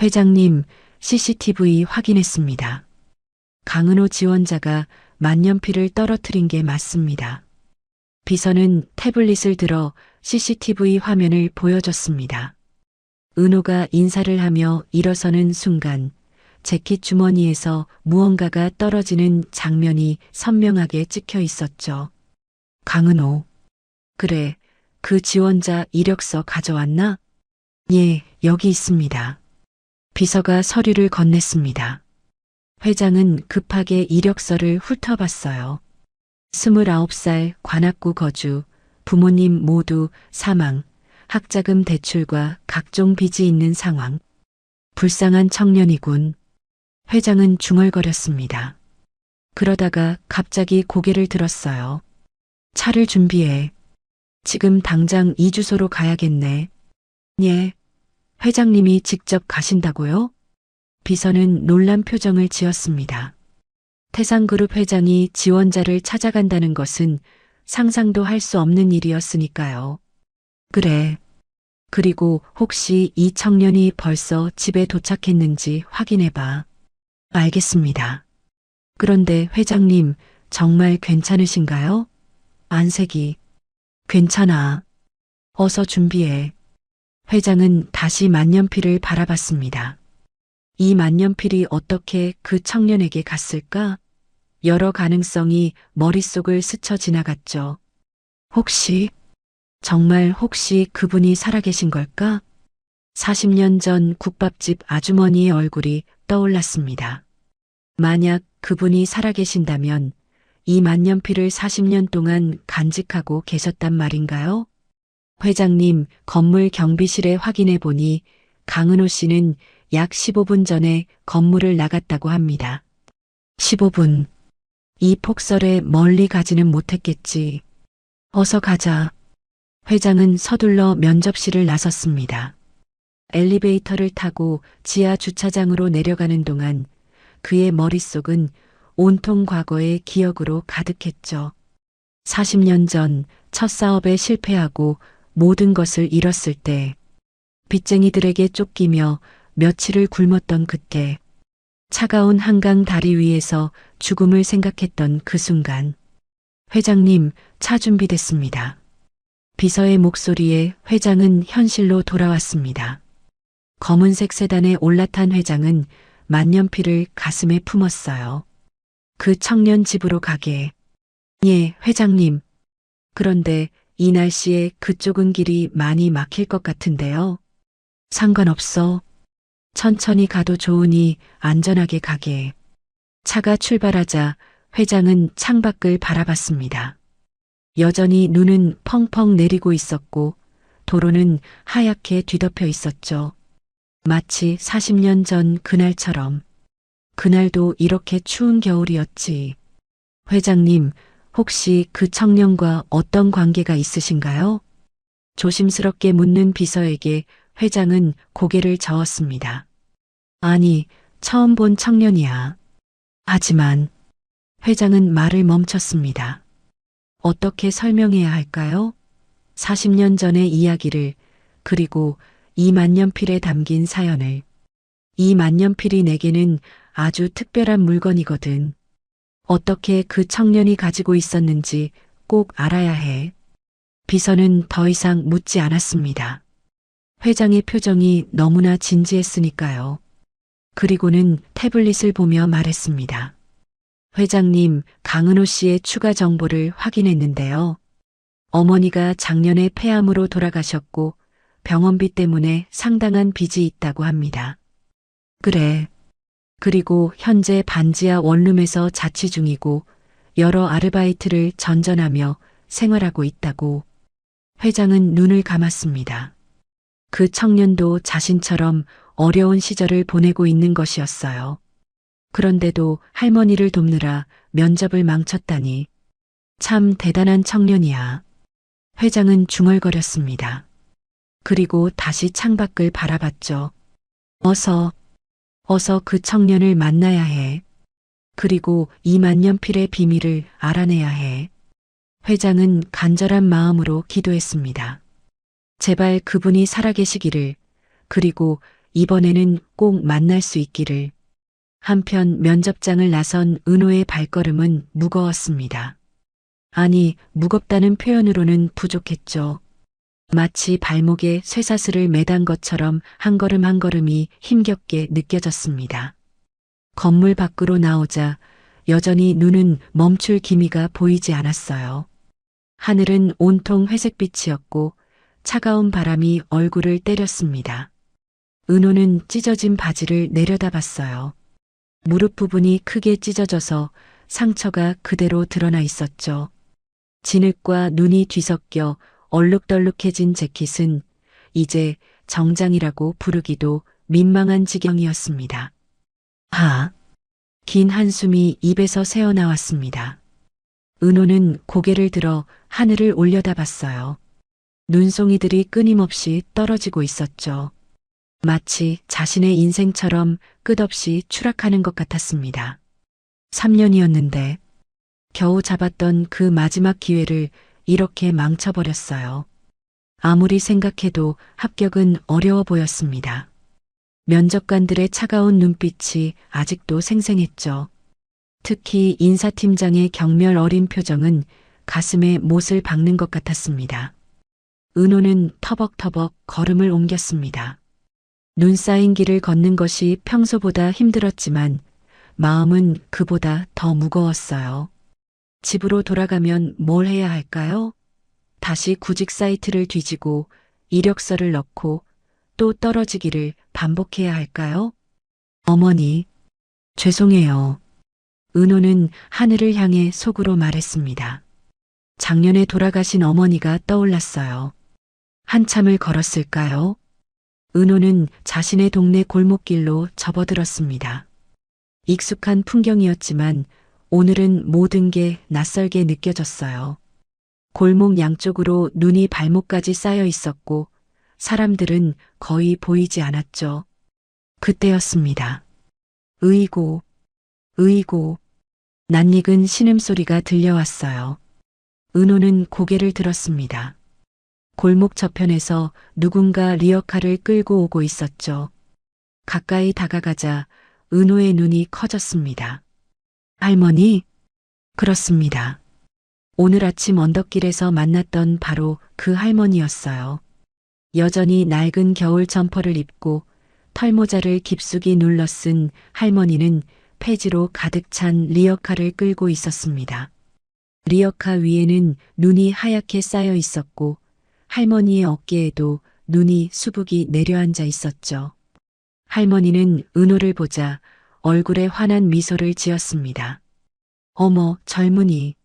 회장님, CCTV 확인했습니다. 강은호 지원자가 만년필을 떨어뜨린 게 맞습니다. 비서는 태블릿을 들어 CCTV 화면을 보여줬습니다. 은호가 인사를 하며 일어서는 순간 재킷 주머니에서 무언가가 떨어지는 장면이 선명하게 찍혀 있었죠. 강은호. 그래, 그 지원자 이력서 가져왔나? 예, 여기 있습니다. 비서가 서류를 건넸습니다. 회장은 급하게 이력서를 훑어봤어요. 29살 관악구 거주, 부모님 모두 사망, 학자금 대출과 각종 빚이 있는 상황. 불쌍한 청년이군. 회장은 중얼거렸습니다. 그러다가 갑자기 고개를 들었어요. 차를 준비해. 지금 당장 이 주소로 가야겠네. 예. 회장님이 직접 가신다고요? 비서는 놀란 표정을 지었습니다. 태상그룹 회장이 지원자를 찾아간다는 것은 상상도 할 수 없는 일이었으니까요. 그래. 그리고 혹시 이 청년이 벌써 집에 도착했는지 확인해봐. 알겠습니다. 그런데 회장님, 정말 괜찮으신가요? 안색이. 괜찮아. 어서 준비해. 회장은 다시 만년필을 바라봤습니다. 이 만년필이 어떻게 그 청년에게 갔을까? 여러 가능성이 머릿속을 스쳐 지나갔죠. 정말 혹시 그분이 살아계신 걸까? 40년 전 국밥집 아주머니의 얼굴이 떠올랐습니다. 만약 그분이 살아계신다면 이 만년필을 40년 동안 간직하고 계셨단 말인가요? 회장님, 건물 경비실에 확인해 보니 강은호 씨는 약 15분 전에 건물을 나갔다고 합니다. 15분. 이 폭설에 멀리 가지는 못했겠지. 어서 가자. 회장은 서둘러 면접실을 나섰습니다. 엘리베이터를 타고 지하 주차장으로 내려가는 동안 그의 머릿속은 온통 과거의 기억으로 가득했죠. 40년 전 첫 사업에 실패하고 모든 것을 잃었을 때, 빚쟁이들에게 쫓기며 며칠을 굶었던 그때, 차가운 한강 다리 위에서 죽음을 생각했던 그 순간. 회장님, 차 준비됐습니다. 비서의 목소리에 회장은 현실로 돌아왔습니다. 검은색 세단에 올라탄 회장은 만년필을 가슴에 품었어요. 그 청년 집으로 가게. 예, 회장님. 그런데 이 날씨에 그쪽은 길이 많이 막힐 것 같은데요. 상관없어. 천천히 가도 좋으니 안전하게 가게. 차가 출발하자 회장은 창밖을 바라봤습니다. 여전히 눈은 펑펑 내리고 있었고 도로는 하얗게 뒤덮여 있었죠. 마치 40년 전 그날처럼. 그날도 이렇게 추운 겨울이었지. 회장님, 혹시 그 청년과 어떤 관계가 있으신가요? 조심스럽게 묻는 비서에게 회장은 고개를 저었습니다. 아니, 처음 본 청년이야. 하지만 회장은 말을 멈췄습니다. 어떻게 설명해야 할까요? 40년 전의 이야기를, 그리고 이 만년필에 담긴 사연을. 이 만년필이 내게는 아주 특별한 물건이거든. 어떻게 그 청년이 가지고 있었는지 꼭 알아야 해. 비서는 더 이상 묻지 않았습니다. 회장의 표정이 너무나 진지했으니까요. 그리고는 태블릿을 보며 말했습니다. 회장님, 강은호 씨의 추가 정보를 확인했는데요. 어머니가 작년에 폐암으로 돌아가셨고 병원비 때문에 상당한 빚이 있다고 합니다. 그래. 그리고 현재 반지하 원룸에서 자취 중이고 여러 아르바이트를 전전하며 생활하고 있다고. 회장은 눈을 감았습니다. 그 청년도 자신처럼 어려운 시절을 보내고 있는 것이었어요. 그런데도 할머니를 돕느라 면접을 망쳤다니 참 대단한 청년이야. 회장은 중얼거렸습니다. 그리고 다시 창밖을 바라봤죠. 어서 그 청년을 만나야 해. 그리고 이 만년필의 비밀을 알아내야 해. 회장은 간절한 마음으로 기도했습니다. 제발 그분이 살아계시기를, 그리고 이번에는 꼭 만날 수 있기를. 한편 면접장을 나선 은호의 발걸음은 무거웠습니다. 아니, 무겁다는 표현으로는 부족했죠. 마치 발목에 쇠사슬을 매단 것처럼 한 걸음 한 걸음이 힘겹게 느껴졌습니다. 건물 밖으로 나오자 여전히 눈은 멈출 기미가 보이지 않았어요. 하늘은 온통 회색빛이었고 차가운 바람이 얼굴을 때렸습니다. 은호는 찢어진 바지를 내려다봤어요. 무릎 부분이 크게 찢어져서 상처가 그대로 드러나 있었죠. 진흙과 눈이 뒤섞여 얼룩덜룩해진 재킷은 이제 정장이라고 부르기도 민망한 지경이었습니다. 긴 한숨이 입에서 새어나왔습니다. 은호는 고개를 들어 하늘을 올려다봤어요. 눈송이들이 끊임없이 떨어지고 있었죠. 마치 자신의 인생처럼 끝없이 추락하는 것 같았습니다. 3년이었는데 겨우 잡았던 그 마지막 기회를 이렇게 망쳐버렸어요. 아무리 생각해도 합격은 어려워 보였습니다. 면접관들의 차가운 눈빛이 아직도 생생했죠. 특히 인사팀장의 경멸 어린 표정은 가슴에 못을 박는 것 같았습니다. 은호는 터벅터벅 걸음을 옮겼습니다. 눈 쌓인 길을 걷는 것이 평소보다 힘들었지만 마음은 그보다 더 무거웠어요. 집으로 돌아가면 뭘 해야 할까요? 다시 구직 사이트를 뒤지고 이력서를 넣고 또 떨어지기를 반복해야 할까요? 어머니, 죄송해요. 은호는 하늘을 향해 속으로 말했습니다. 작년에 돌아가신 어머니가 떠올랐어요. 한참을 걸었을까요? 은호는 자신의 동네 골목길로 접어들었습니다. 익숙한 풍경이었지만 오늘은 모든 게 낯설게 느껴졌어요. 골목 양쪽으로 눈이 발목까지 쌓여 있었고 사람들은 거의 보이지 않았죠. 그때였습니다. 으이고, 낯익은 신음소리가 들려왔어요. 은호는 고개를 들었습니다. 골목 저편에서 누군가 리어카를 끌고 오고 있었죠. 가까이 다가가자 은호의 눈이 커졌습니다. 할머니? 그렇습니다. 오늘 아침 언덕길에서 만났던 바로 그 할머니였어요. 여전히 낡은 겨울 점퍼를 입고 털모자를 깊숙이 눌러 쓴 할머니는 폐지로 가득 찬 리어카를 끌고 있었습니다. 리어카 위에는 눈이 하얗게 쌓여 있었고 할머니의 어깨에도 눈이 수북이 내려앉아 있었죠. 할머니는 은호를 보자 얼굴에 환한 미소를 지었습니다. 어머, 젊은이,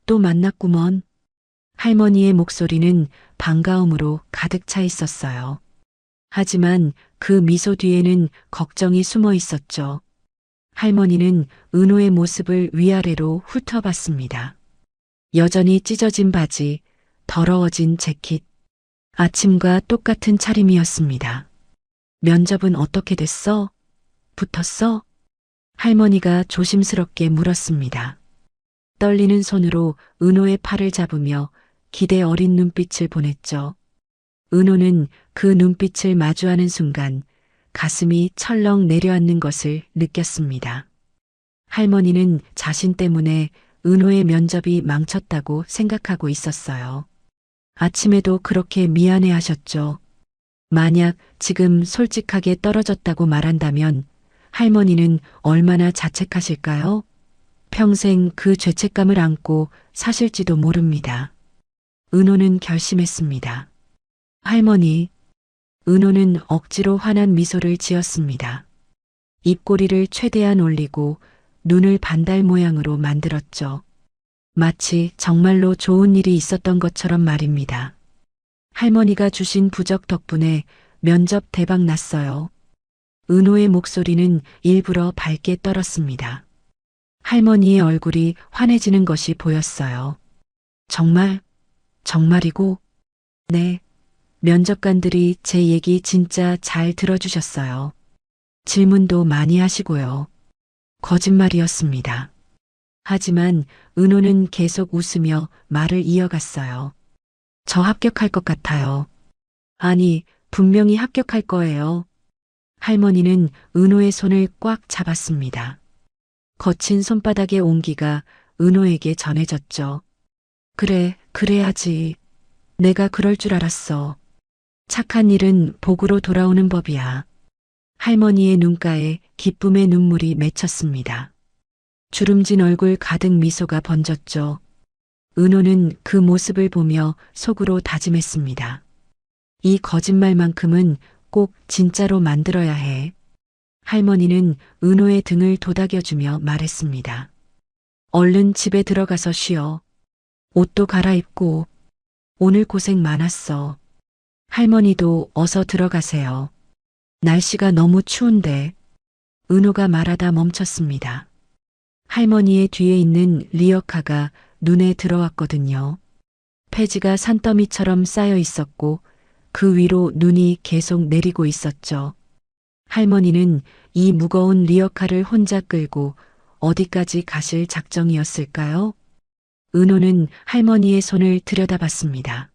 또 만났구먼. 할머니의 목소리는 반가움으로 가득 차 있었어요. 하지만 그 미소 뒤에는 걱정이 숨어 있었죠. 할머니는 은호의 모습을 위아래로 훑어봤습니다. 여전히 찢어진 바지, 더러워진 재킷, 아침과 똑같은 차림이었습니다. 면접은 어떻게 됐어? 붙었어? 할머니가 조심스럽게 물었습니다. 떨리는 손으로 은호의 팔을 잡으며 기대 어린 눈빛을 보냈죠. 은호는 그 눈빛을 마주하는 순간 가슴이 철렁 내려앉는 것을 느꼈습니다. 할머니는 자신 때문에 은호의 면접이 망쳤다고 생각하고 있었어요. 아침에도 그렇게 미안해 하셨죠. 만약 지금 솔직하게 떨어졌다고 말한다면 할머니는 얼마나 자책하실까요? 평생 그 죄책감을 안고 사실지도 모릅니다. 은호는 결심했습니다. 할머니, 은호는 억지로 환한 미소를 지었습니다. 입꼬리를 최대한 올리고 눈을 반달 모양으로 만들었죠. 마치 정말로 좋은 일이 있었던 것처럼 말입니다. 할머니가 주신 부적 덕분에 면접 대박 났어요. 은호의 목소리는 일부러 밝게 떨었습니다. 할머니의 얼굴이 환해지는 것이 보였어요. 정말, 정말이고, 네, 면접관들이 제 얘기 진짜 잘 들어주셨어요. 질문도 많이 하시고요. 거짓말이었습니다. 하지만 은호는 계속 웃으며 말을 이어갔어요. 저 합격할 것 같아요. 아니, 분명히 합격할 거예요. 할머니는 은호의 손을 꽉 잡았습니다. 거친 손바닥의 온기가 은호에게 전해졌죠. 그래, 그래야지. 내가 그럴 줄 알았어. 착한 일은 복으로 돌아오는 법이야. 할머니의 눈가에 기쁨의 눈물이 맺혔습니다. 주름진 얼굴 가득 미소가 번졌죠. 은호는 그 모습을 보며 속으로 다짐했습니다. 이 거짓말만큼은 꼭 진짜로 만들어야 해. 할머니는 은호의 등을 도닥여주며 말했습니다. 얼른 집에 들어가서 쉬어. 옷도 갈아입고. 오늘 고생 많았어. 할머니도 어서 들어가세요. 날씨가 너무 추운데. 은호가 말하다 멈췄습니다. 할머니의 뒤에 있는 리어카가 눈에 들어왔거든요. 폐지가 산더미처럼 쌓여 있었고 그 위로 눈이 계속 내리고 있었죠. 할머니는 이 무거운 리어카를 혼자 끌고 어디까지 가실 작정이었을까요? 은호는 할머니의 손을 들여다봤습니다.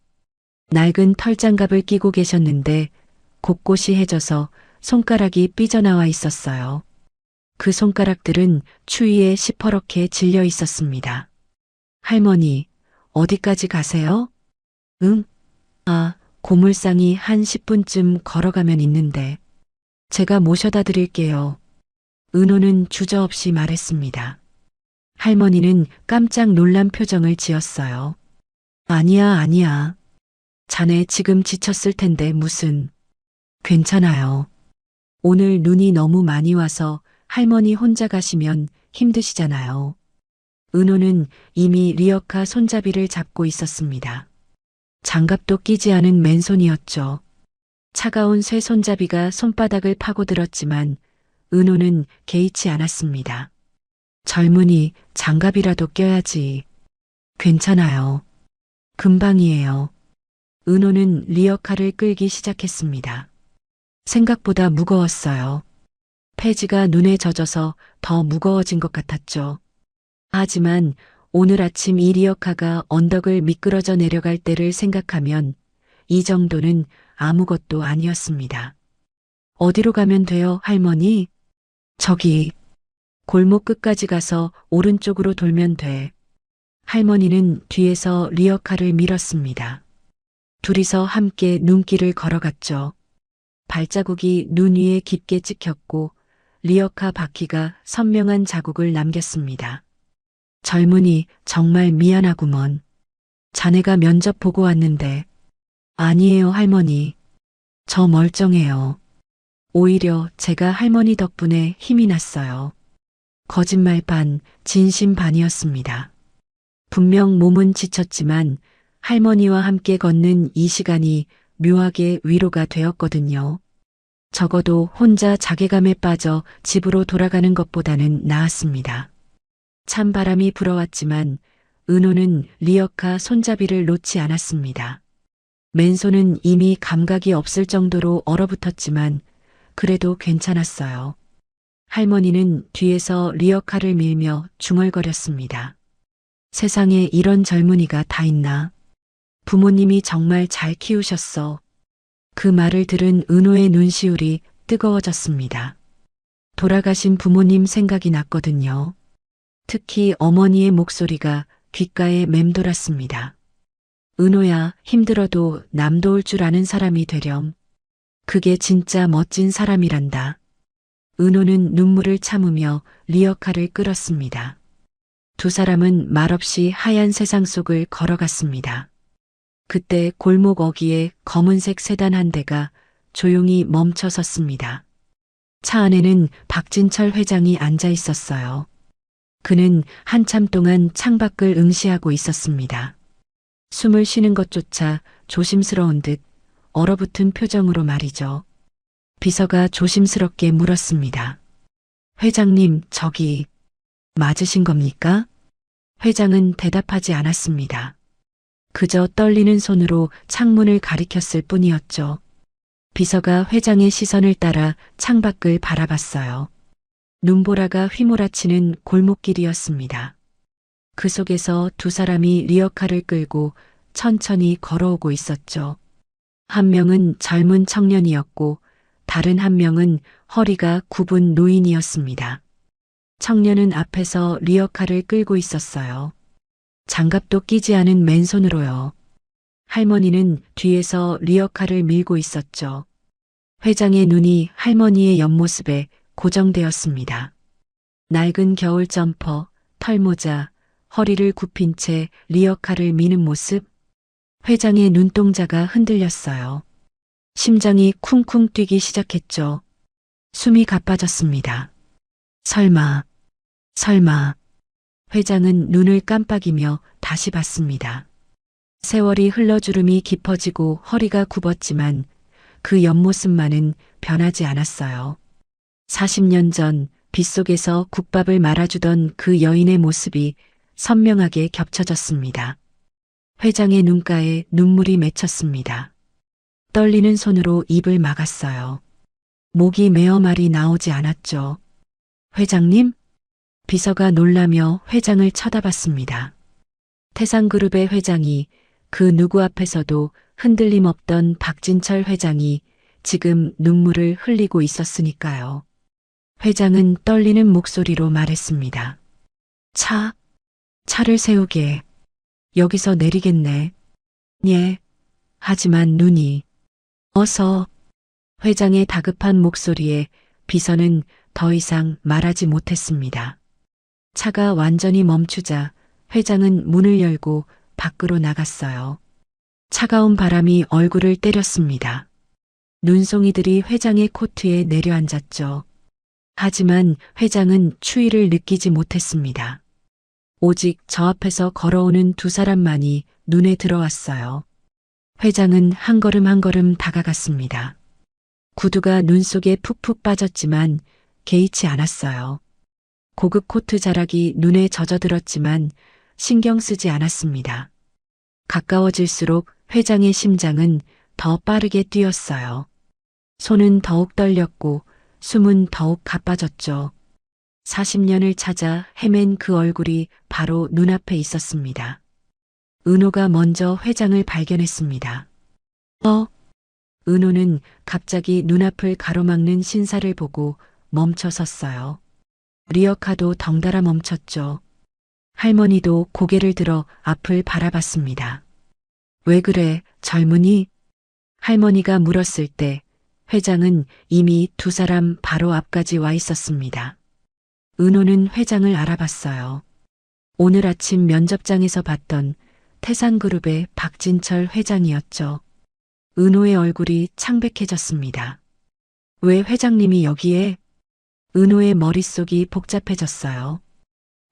낡은 털장갑을 끼고 계셨는데 곳곳이 해져서 손가락이 삐져나와 있었어요. 그 손가락들은 추위에 시퍼렇게 질려 있었습니다. 할머니, 어디까지 가세요? 응? 아, 고물상이 한 10분쯤 걸어가면 있는데. 제가 모셔다 드릴게요. 은호는 주저없이 말했습니다. 할머니는 깜짝 놀란 표정을 지었어요. 아니야, 아니야. 자네 지금 지쳤을 텐데 무슨. 괜찮아요. 오늘 눈이 너무 많이 와서 할머니 혼자 가시면 힘드시잖아요. 은호는 이미 리어카 손잡이를 잡고 있었습니다. 장갑도 끼지 않은 맨손이었죠. 차가운 쇠 손잡이가 손바닥을 파고들었지만 은호는 개의치 않았습니다. 젊으니 장갑이라도 껴야지. 괜찮아요. 금방이에요. 은호는 리어카를 끌기 시작했습니다. 생각보다 무거웠어요. 폐지가 눈에 젖어서 더 무거워진 것 같았죠. 하지만 오늘 아침 이 리어카가 언덕을 미끄러져 내려갈 때를 생각하면 이 정도는 아무것도 아니었습니다. 어디로 가면 돼요, 할머니? 저기, 골목 끝까지 가서 오른쪽으로 돌면 돼. 할머니는 뒤에서 리어카를 밀었습니다. 둘이서 함께 눈길을 걸어갔죠. 발자국이 눈 위에 깊게 찍혔고 리어카 바퀴가 선명한 자국을 남겼습니다. 젊은이 정말 미안하구먼. 자네가 면접 보고 왔는데. 아니에요, 할머니. 저 멀쩡해요. 오히려 제가 할머니 덕분에 힘이 났어요. 거짓말 반, 진심 반이었습니다. 분명 몸은 지쳤지만 할머니와 함께 걷는 이 시간이 묘하게 위로가 되었거든요. 적어도 혼자 자괴감에 빠져 집으로 돌아가는 것보다는 나았습니다. 찬바람이 불어왔지만 은호는 리어카 손잡이를 놓지 않았습니다. 맨손은 이미 감각이 없을 정도로 얼어붙었지만 그래도 괜찮았어요. 할머니는 뒤에서 리어카를 밀며 중얼거렸습니다. 세상에 이런 젊은이가 다 있나? 부모님이 정말 잘 키우셨어. 그 말을 들은 은호의 눈시울이 뜨거워졌습니다. 돌아가신 부모님 생각이 났거든요. 특히 어머니의 목소리가 귓가에 맴돌았습니다. 은호야, 힘들어도 남 도울 줄 아는 사람이 되렴. 그게 진짜 멋진 사람이란다. 은호는 눈물을 참으며 리어카를 끌었습니다. 두 사람은 말없이 하얀 세상 속을 걸어갔습니다. 그때 골목 어귀에 검은색 세단 한 대가 조용히 멈춰 섰습니다. 차 안에는 박진철 회장이 앉아 있었어요. 그는 한참 동안 창밖을 응시하고 있었습니다. 숨을 쉬는 것조차 조심스러운 듯 얼어붙은 표정으로 말이죠. 비서가 조심스럽게 물었습니다. 회장님, 저기 맞으신 겁니까? 회장은 대답하지 않았습니다. 그저 떨리는 손으로 창문을 가리켰을 뿐이었죠. 비서가 회장의 시선을 따라 창밖을 바라봤어요. 눈보라가 휘몰아치는 골목길이었습니다. 그 속에서 두 사람이 리어카를 끌고 천천히 걸어오고 있었죠. 한 명은 젊은 청년이었고 다른 한 명은 허리가 굽은 노인이었습니다. 청년은 앞에서 리어카를 끌고 있었어요. 장갑도 끼지 않은 맨손으로요. 할머니는 뒤에서 리어카를 밀고 있었죠. 회장의 눈이 할머니의 옆모습에 고정되었습니다. 낡은 겨울 점퍼, 털모자, 허리를 굽힌 채 리어카를 미는 모습. 회장의 눈동자가 흔들렸어요. 심장이 쿵쿵 뛰기 시작했죠. 숨이 가빠졌습니다. 설마. 회장은 눈을 깜빡이며 다시 봤습니다. 세월이 흘러주름이 깊어지고 허리가 굽었지만 그 옆모습만은 변하지 않았어요. 40년 전 빗속에서 국밥을 말아주던 그 여인의 모습이 선명하게 겹쳐졌습니다. 회장의 눈가에 눈물이 맺혔습니다. 떨리는 손으로 입을 막았어요. 목이 메어 말이 나오지 않았죠. 회장님? 비서가 놀라며 회장을 쳐다봤습니다. 태상그룹의 회장이 그 누구 앞에서도 흔들림 없던 박진철 회장이 지금 눈물을 흘리고 있었으니까요. 회장은 떨리는 목소리로 말했습니다. 차를 세우게. 여기서 내리겠네. 예. 하지만 눈이. 어서. 회장의 다급한 목소리에 비서는 더 이상 말하지 못했습니다. 차가 완전히 멈추자 회장은 문을 열고 밖으로 나갔어요. 차가운 바람이 얼굴을 때렸습니다. 눈송이들이 회장의 코트에 내려앉았죠. 하지만 회장은 추위를 느끼지 못했습니다. 오직 저 앞에서 걸어오는 두 사람만이 눈에 들어왔어요. 회장은 한 걸음 한 걸음 다가갔습니다. 구두가 눈 속에 푹푹 빠졌지만 개의치 않았어요. 고급 코트 자락이 눈에 젖어들었지만 신경 쓰지 않았습니다. 가까워질수록 회장의 심장은 더 빠르게 뛰었어요. 손은 더욱 떨렸고 숨은 더욱 가빠졌죠. 40년을 찾아 헤맨 그 얼굴이 바로 눈앞에 있었습니다. 은호가 먼저 회장을 발견했습니다. 은호는 갑자기 눈앞을 가로막는 신사를 보고 멈춰 섰어요. 리어카도 덩달아 멈췄죠. 할머니도 고개를 들어 앞을 바라봤습니다. 왜 그래, 젊은이? 할머니가 물었을 때 회장은 이미 두 사람 바로 앞까지 와 있었습니다. 은호는 회장을 알아봤어요. 오늘 아침 면접장에서 봤던 태산그룹의 박진철 회장이었죠. 은호의 얼굴이 창백해졌습니다. 왜 회장님이 여기에? 은호의 머릿속이 복잡해졌어요.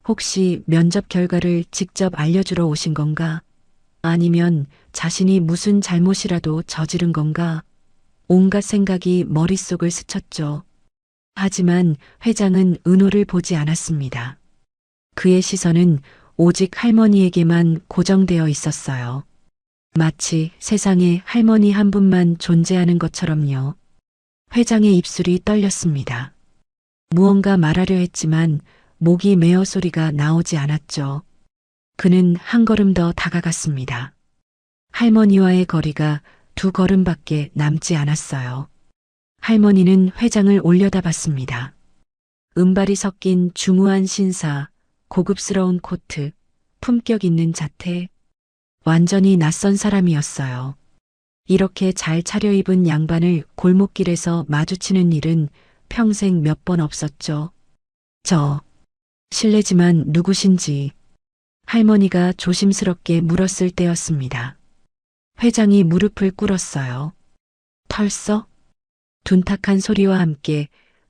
혹시 면접 결과를 직접 알려주러 오신 건가? 아니면 자신이 무슨 잘못이라도 저지른 건가? 온갖 생각이 머릿속을 스쳤죠. 하지만 회장은 은호를 보지 않았습니다. 그의 시선은 오직 할머니에게만 고정되어 있었어요. 마치 세상에 할머니 한 분만 존재하는 것처럼요. 회장의 입술이 떨렸습니다. 무언가 말하려 했지만 목이 메어 소리가 나오지 않았죠. 그는 한 걸음 더 다가갔습니다. 할머니와의 거리가 두 걸음밖에 남지 않았어요. 할머니는 회장을 올려다봤습니다. 은발이 섞인 중후한 신사, 고급스러운 코트, 품격 있는 자태, 완전히 낯선 사람이었어요. 이렇게 잘 차려입은 양반을 골목길에서 마주치는 일은 평생 몇 번 없었죠. 실례지만 누구신지 할머니가 조심스럽게 물었을 때였습니다. 회장이 무릎을 꿇었어요. 털썩? 둔탁한 소리와 함께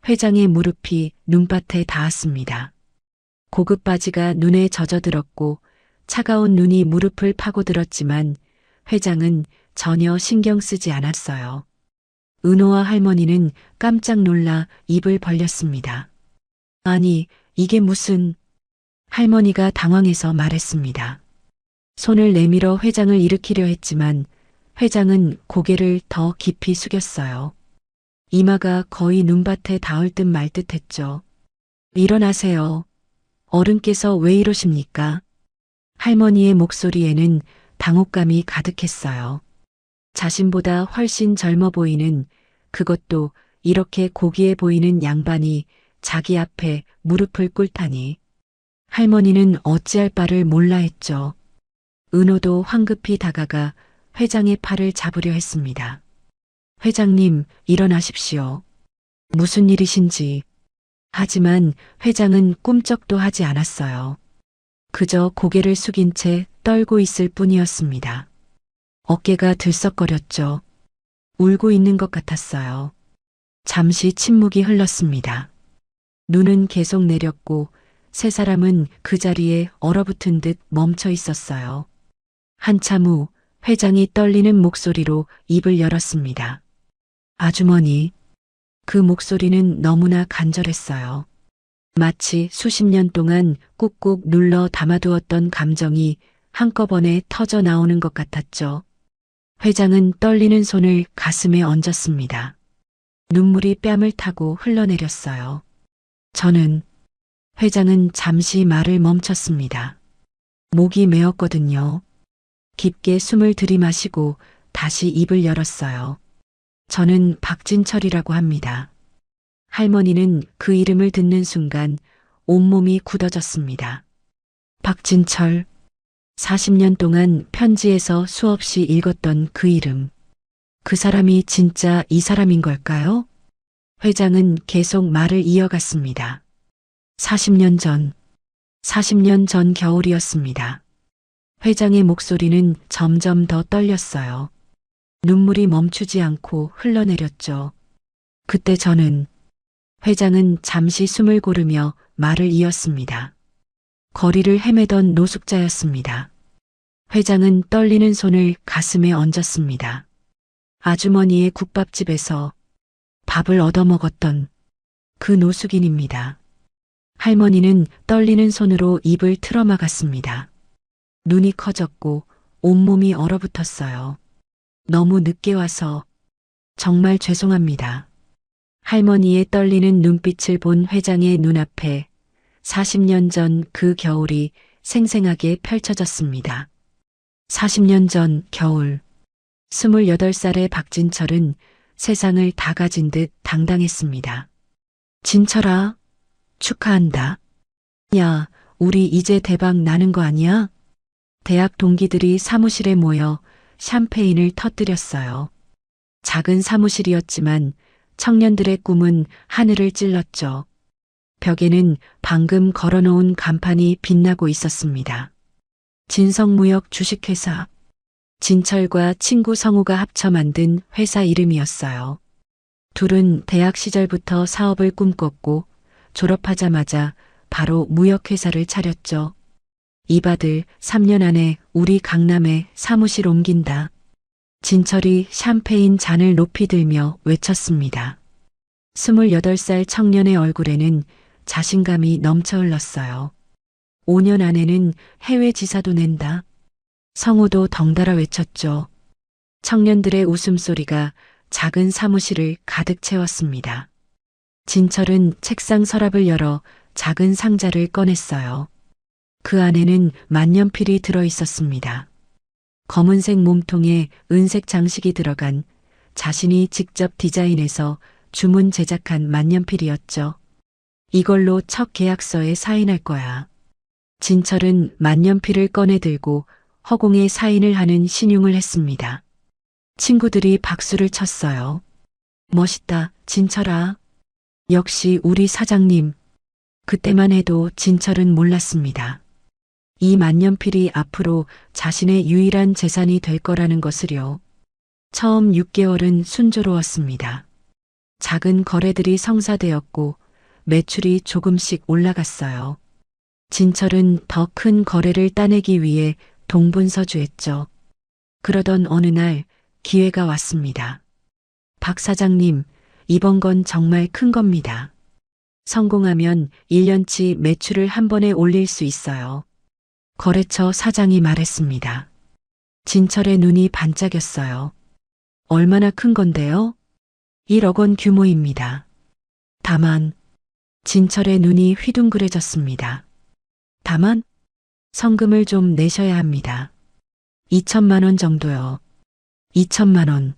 회장의 무릎이 눈밭에 닿았습니다. 고급 바지가 눈에 젖어들었고 차가운 눈이 무릎을 파고들었지만 회장은 전혀 신경 쓰지 않았어요. 은호와 할머니는 깜짝 놀라 입을 벌렸습니다. 아니, 이게 무슨... 할머니가 당황해서 말했습니다. 손을 내밀어 회장을 일으키려 했지만 회장은 고개를 더 깊이 숙였어요. 이마가 거의 눈밭에 닿을 듯 말 듯 했죠. 일어나세요. 어른께서 왜 이러십니까? 할머니의 목소리에는 당혹감이 가득했어요. 자신보다 훨씬 젊어 보이는, 그것도 이렇게 고귀해 보이는 양반이 자기 앞에 무릎을 꿇다니. 할머니는 어찌할 바를 몰라 했죠. 은호도 황급히 다가가 회장의 팔을 잡으려 했습니다. 회장님, 일어나십시오. 무슨 일이신지. 하지만 회장은 꿈쩍도 하지 않았어요. 그저 고개를 숙인 채 떨고 있을 뿐이었습니다. 어깨가 들썩거렸죠. 울고 있는 것 같았어요. 잠시 침묵이 흘렀습니다. 눈은 계속 내렸고 세 사람은 그 자리에 얼어붙은 듯 멈춰 있었어요. 한참 후 회장이 떨리는 목소리로 입을 열었습니다. 아주머니. 그 목소리는 너무나 간절했어요. 마치 수십 년 동안 꾹꾹 눌러 담아두었던 감정이 한꺼번에 터져 나오는 것 같았죠. 회장은 떨리는 손을 가슴에 얹었습니다. 눈물이 뺨을 타고 흘러내렸어요. 회장은 잠시 말을 멈췄습니다. 목이 메었거든요. 깊게 숨을 들이마시고 다시 입을 열었어요. 저는 박진철이라고 합니다. 할머니는 그 이름을 듣는 순간 온몸이 굳어졌습니다. 박진철. 40년 동안 편지에서 수없이 읽었던 그 이름. 그 사람이 진짜 이 사람인 걸까요? 회장은 계속 말을 이어갔습니다. 40년 전 겨울이었습니다. 회장의 목소리는 점점 더 떨렸어요. 눈물이 멈추지 않고 흘러내렸죠. 그때 회장은 잠시 숨을 고르며 말을 이었습니다. 거리를 헤매던 노숙자였습니다. 회장은 떨리는 손을 가슴에 얹었습니다. 아주머니의 국밥집에서 밥을 얻어먹었던 그 노숙인입니다. 할머니는 떨리는 손으로 입을 틀어막았습니다. 눈이 커졌고 온몸이 얼어붙었어요. 너무 늦게 와서 정말 죄송합니다. 할머니의 떨리는 눈빛을 본 회장의 눈앞에 40년 전 그 겨울이 생생하게 펼쳐졌습니다. 40년 전 겨울, 28살의 박진철은 세상을 다 가진 듯 당당했습니다. 진철아, 축하한다. 야, 우리 이제 대박 나는 거 아니야? 대학 동기들이 사무실에 모여 샴페인을 터뜨렸어요. 작은 사무실이었지만 청년들의 꿈은 하늘을 찔렀죠. 벽에는 방금 걸어놓은 간판이 빛나고 있었습니다. 진성무역 주식회사. 진철과 친구 성우가 합쳐 만든 회사 이름이었어요. 둘은 대학 시절부터 사업을 꿈꿨고 졸업하자마자 바로 무역회사를 차렸죠. 이바들 3년 안에 우리 강남에 사무실 옮긴다. 진철이 샴페인 잔을 높이 들며 외쳤습니다. 28살 청년의 얼굴에는 자신감이 넘쳐 흘렀어요. 5년 안에는 해외 지사도 낸다. 성우도 덩달아 외쳤죠. 청년들의 웃음소리가 작은 사무실을 가득 채웠습니다. 진철은 책상 서랍을 열어 작은 상자를 꺼냈어요. 그 안에는 만년필이 들어 있었습니다. 검은색 몸통에 은색 장식이 들어간 자신이 직접 디자인해서 주문 제작한 만년필이었죠. 이걸로 첫 계약서에 사인할 거야. 진철은 만년필을 꺼내 들고 허공에 사인을 하는 신용을 했습니다. 친구들이 박수를 쳤어요. 멋있다, 진철아. 역시 우리 사장님. 그때만 해도 진철은 몰랐습니다. 이 만년필이 앞으로 자신의 유일한 재산이 될 거라는 것을요. 처음 6개월은 순조로웠습니다. 작은 거래들이 성사되었고 매출이 조금씩 올라갔어요. 진철은 더 큰 거래를 따내기 위해 동분서주했죠. 그러던 어느 날 기회가 왔습니다. 박 사장님, 이번 건 정말 큰 겁니다. 성공하면 1년치 매출을 한 번에 올릴 수 있어요. 거래처 사장이 말했습니다. 진철의 눈이 반짝였어요. 얼마나 큰 건데요? 1억 원 규모입니다. 다만, 진철의 눈이 휘둥그레졌습니다. 다만, 성금을 좀 내셔야 합니다. 2천만 원 정도요. 2천만 원.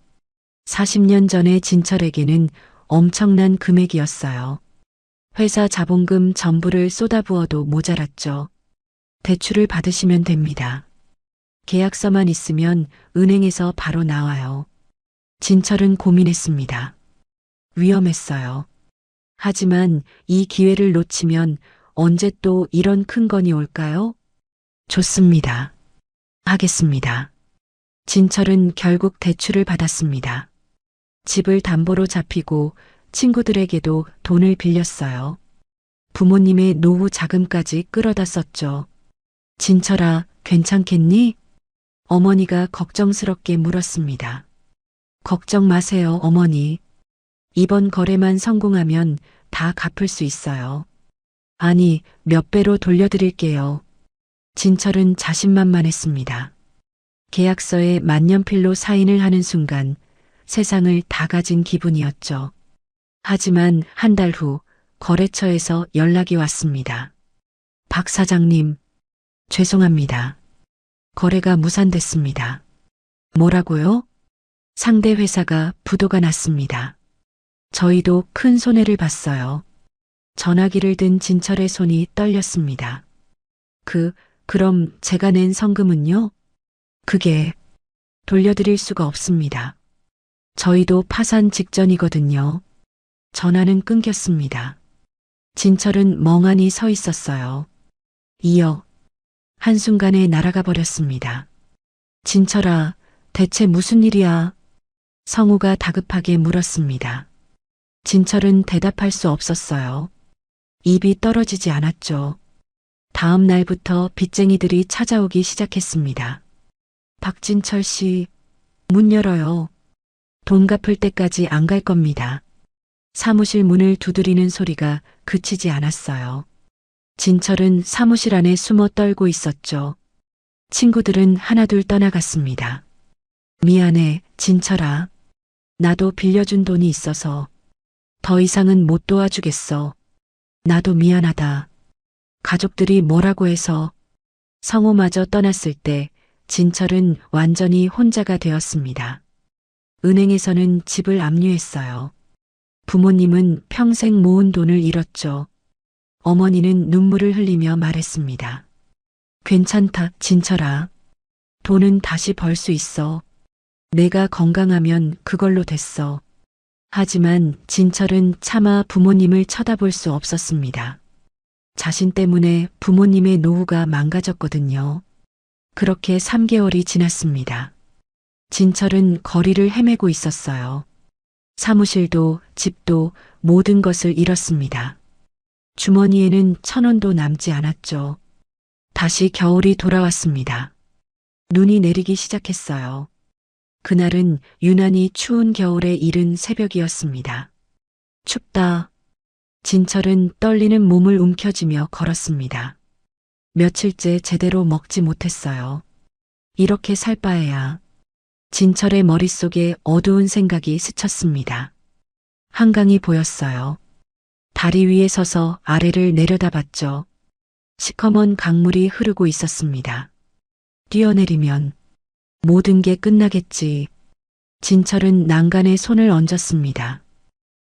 40년 전에 진철에게는 엄청난 금액이었어요. 회사 자본금 전부를 쏟아부어도 모자랐죠. 대출을 받으시면 됩니다. 계약서만 있으면 은행에서 바로 나와요. 진철은 고민했습니다. 위험했어요. 하지만 이 기회를 놓치면 언제 또 이런 큰 건이 올까요? 좋습니다. 하겠습니다. 진철은 결국 대출을 받았습니다. 집을 담보로 잡히고 친구들에게도 돈을 빌렸어요. 부모님의 노후 자금까지 끌어다 썼죠. 진철아, 괜찮겠니? 어머니가 걱정스럽게 물었습니다. 걱정 마세요, 어머니. 이번 거래만 성공하면 다 갚을 수 있어요. 아니, 몇 배로 돌려드릴게요. 진철은 자신만만했습니다. 계약서에 만년필로 사인을 하는 순간 세상을 다 가진 기분이었죠. 하지만 한 달 후 거래처에서 연락이 왔습니다. 박 사장님, 죄송합니다. 거래가 무산됐습니다. 뭐라고요? 상대 회사가 부도가 났습니다. 저희도 큰 손해를 봤어요. 전화기를 든 진철의 손이 떨렸습니다. 그럼 제가 낸 성금은요? 그게 돌려드릴 수가 없습니다. 저희도 파산 직전이거든요. 전화는 끊겼습니다. 진철은 멍하니 서 있었어요. 2억. 한순간에 날아가 버렸습니다. 진철아, 대체 무슨 일이야? 성우가 다급하게 물었습니다. 진철은 대답할 수 없었어요. 입이 떨어지지 않았죠. 다음 날부터 빚쟁이들이 찾아오기 시작했습니다. 박진철 씨, 문 열어요. 돈 갚을 때까지 안 갈 겁니다. 사무실 문을 두드리는 소리가 그치지 않았어요. 진철은 사무실 안에 숨어 떨고 있었죠. 친구들은 하나둘 떠나갔습니다. 미안해, 진철아. 나도 빌려준 돈이 있어서 더 이상은 못 도와주겠어. 나도 미안하다. 가족들이 뭐라고 해서. 성우마저 떠났을 때 진철은 완전히 혼자가 되었습니다. 은행에서는 집을 압류했어요. 부모님은 평생 모은 돈을 잃었죠. 어머니는 눈물을 흘리며 말했습니다. 괜찮다, 진철아. 돈은 다시 벌 수 있어. 내가 건강하면 그걸로 됐어. 하지만 진철은 차마 부모님을 쳐다볼 수 없었습니다. 자신 때문에 부모님의 노후가 망가졌거든요. 그렇게 3개월이 지났습니다. 진철은 거리를 헤매고 있었어요. 사무실도 집도 모든 것을 잃었습니다. 주머니에는 1,000원도 남지 않았죠. 다시 겨울이 돌아왔습니다. 눈이 내리기 시작했어요. 그날은 유난히 추운 겨울의 이른 새벽이었습니다. 춥다. 진철은 떨리는 몸을 움켜쥐며 걸었습니다. 며칠째 제대로 먹지 못했어요. 이렇게 살 바에야. 진철의 머릿속에 어두운 생각이 스쳤습니다. 한강이 보였어요. 다리 위에 서서 아래를 내려다봤죠. 시커먼 강물이 흐르고 있었습니다. 뛰어내리면 모든 게 끝나겠지. 진철은 난간에 손을 얹었습니다.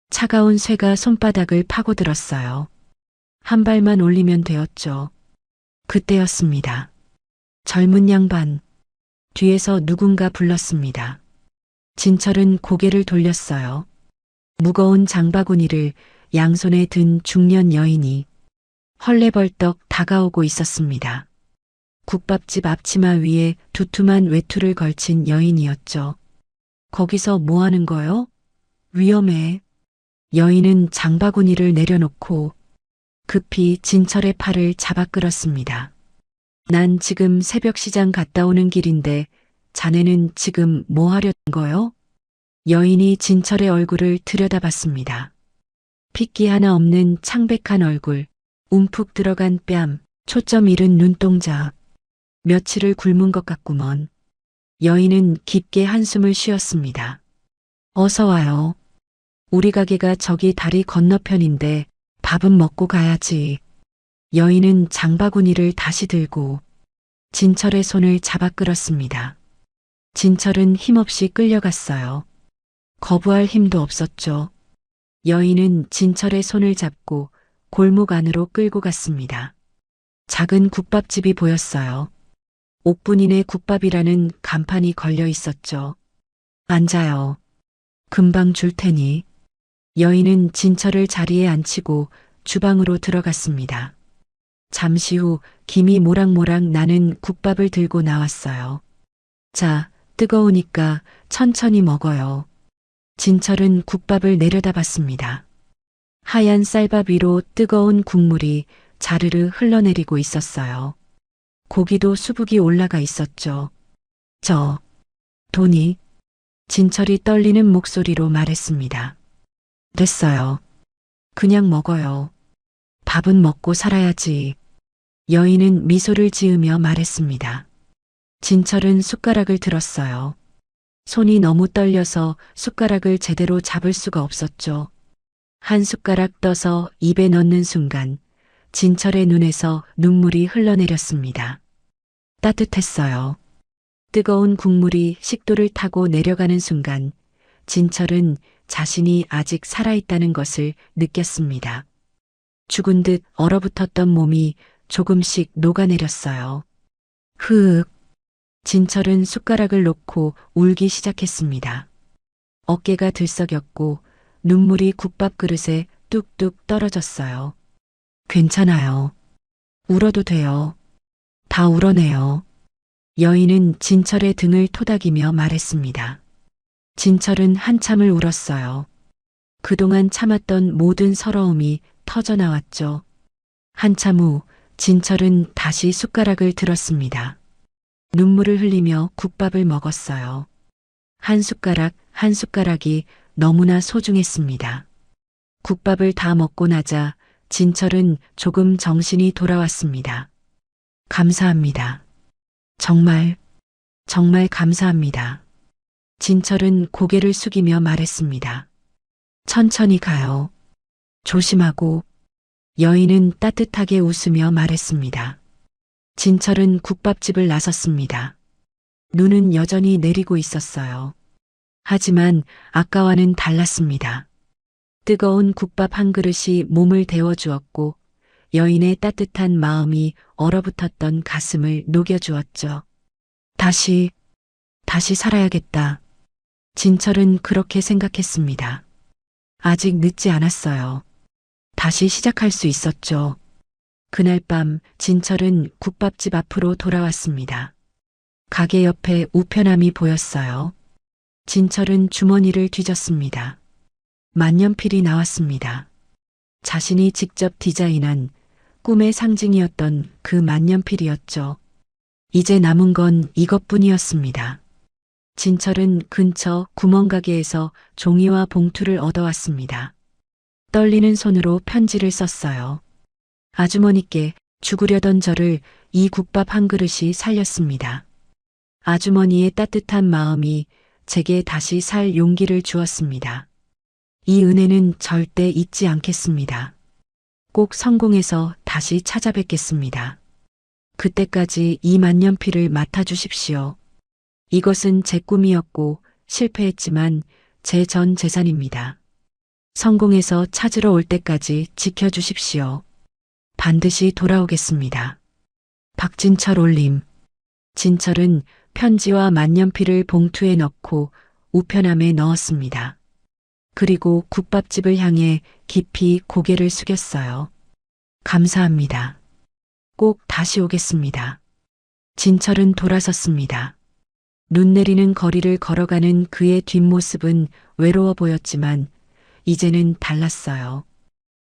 차가운 쇠가 손바닥을 파고들었어요. 한 발만 올리면 되었죠. 그때였습니다. 젊은 양반. 뒤에서 누군가 불렀습니다. 진철은 고개를 돌렸어요. 무거운 장바구니를 양손에 든 중년 여인이 헐레벌떡 다가오고 있었습니다. 국밥집 앞치마 위에 두툼한 외투를 걸친 여인이었죠. 거기서 뭐 하는 거요? 위험해. 여인은 장바구니를 내려놓고 급히 진철의 팔을 잡아 끌었습니다. 난 지금 새벽 시장 갔다 오는 길인데 자네는 지금 뭐 하려는 거요? 여인이 진철의 얼굴을 들여다봤습니다. 핏기 하나 없는 창백한 얼굴, 움푹 들어간 뺨, 초점 잃은 눈동자. 며칠을 굶은 것 같구먼. 여인은 깊게 한숨을 쉬었습니다. 어서 와요. 우리 가게가 저기 다리 건너편인데 밥은 먹고 가야지. 여인은 장바구니를 다시 들고 진철의 손을 잡아 끌었습니다. 진철은 힘없이 끌려갔어요. 거부할 힘도 없었죠. 여인은 진철의 손을 잡고 골목 안으로 끌고 갔습니다. 작은 국밥집이 보였어요. 옥분인의 국밥이라는 간판이 걸려 있었죠. 앉아요. 금방 줄 테니. 여인은 진철을 자리에 앉히고 주방으로 들어갔습니다. 잠시 후 김이 모락모락 나는 국밥을 들고 나왔어요. 자, 뜨거우니까 천천히 먹어요. 진철은 국밥을 내려다봤습니다. 하얀 쌀밥 위로 뜨거운 국물이 자르르 흘러내리고 있었어요. 고기도 수북이 올라가 있었죠. 돈이? 진철이 떨리는 목소리로 말했습니다. 됐어요. 그냥 먹어요. 밥은 먹고 살아야지. 여인은 미소를 지으며 말했습니다. 진철은 숟가락을 들었어요. 손이 너무 떨려서 숟가락을 제대로 잡을 수가 없었죠. 한 숟가락 떠서 입에 넣는 순간 진철의 눈에서 눈물이 흘러내렸습니다. 따뜻했어요. 뜨거운 국물이 식도를 타고 내려가는 순간 진철은 자신이 아직 살아있다는 것을 느꼈습니다. 죽은 듯 얼어붙었던 몸이 조금씩 녹아내렸어요. 흐윽. 진철은 숟가락을 놓고 울기 시작했습니다. 어깨가 들썩였고 눈물이 국밥 그릇에 뚝뚝 떨어졌어요. 괜찮아요. 울어도 돼요. 다 울어내요. 여인은 진철의 등을 토닥이며 말했습니다. 진철은 한참을 울었어요. 그동안 참았던 모든 서러움이 터져나왔죠. 한참 후 진철은 다시 숟가락을 들었습니다. 눈물을 흘리며 국밥을 먹었어요. 한 숟가락 한 숟가락이 너무나 소중했습니다. 국밥을 다 먹고 나자 진철은 조금 정신이 돌아왔습니다. 감사합니다. 정말 감사합니다. 진철은 고개를 숙이며 말했습니다. 천천히 가요. 조심하고. 여인은 따뜻하게 웃으며 말했습니다. 진철은 국밥집을 나섰습니다. 눈은 여전히 내리고 있었어요. 하지만 아까와는 달랐습니다. 뜨거운 국밥 한 그릇이 몸을 데워주었고 여인의 따뜻한 마음이 얼어붙었던 가슴을 녹여주었죠. 다시 살아야겠다. 진철은 그렇게 생각했습니다. 아직 늦지 않았어요. 다시 시작할 수 있었죠. 그날 밤 진철은 국밥집 앞으로 돌아왔습니다. 가게 옆에 우편함이 보였어요. 진철은 주머니를 뒤졌습니다. 만년필이 나왔습니다. 자신이 직접 디자인한 꿈의 상징이었던 그 만년필이었죠. 이제 남은 건 이것뿐이었습니다. 진철은 근처 구멍가게에서 종이와 봉투를 얻어왔습니다. 떨리는 손으로 편지를 썼어요. 아주머니께 죽으려던 저를 이 국밥 한 그릇이 살렸습니다. 아주머니의 따뜻한 마음이 제게 다시 살 용기를 주었습니다. 이 은혜는 절대 잊지 않겠습니다. 꼭 성공해서 다시 찾아뵙겠습니다. 그때까지 이 만년필을 맡아주십시오. 이것은 제 꿈이었고 실패했지만 제 전 재산입니다. 성공해서 찾으러 올 때까지 지켜주십시오. 반드시 돌아오겠습니다. 박진철 올림. 진철은 편지와 만년필을 봉투에 넣고 우편함에 넣었습니다. 그리고 국밥집을 향해 깊이 고개를 숙였어요. 감사합니다. 꼭 다시 오겠습니다. 진철은 돌아섰습니다. 눈 내리는 거리를 걸어가는 그의 뒷모습은 외로워 보였지만 이제는 달랐어요.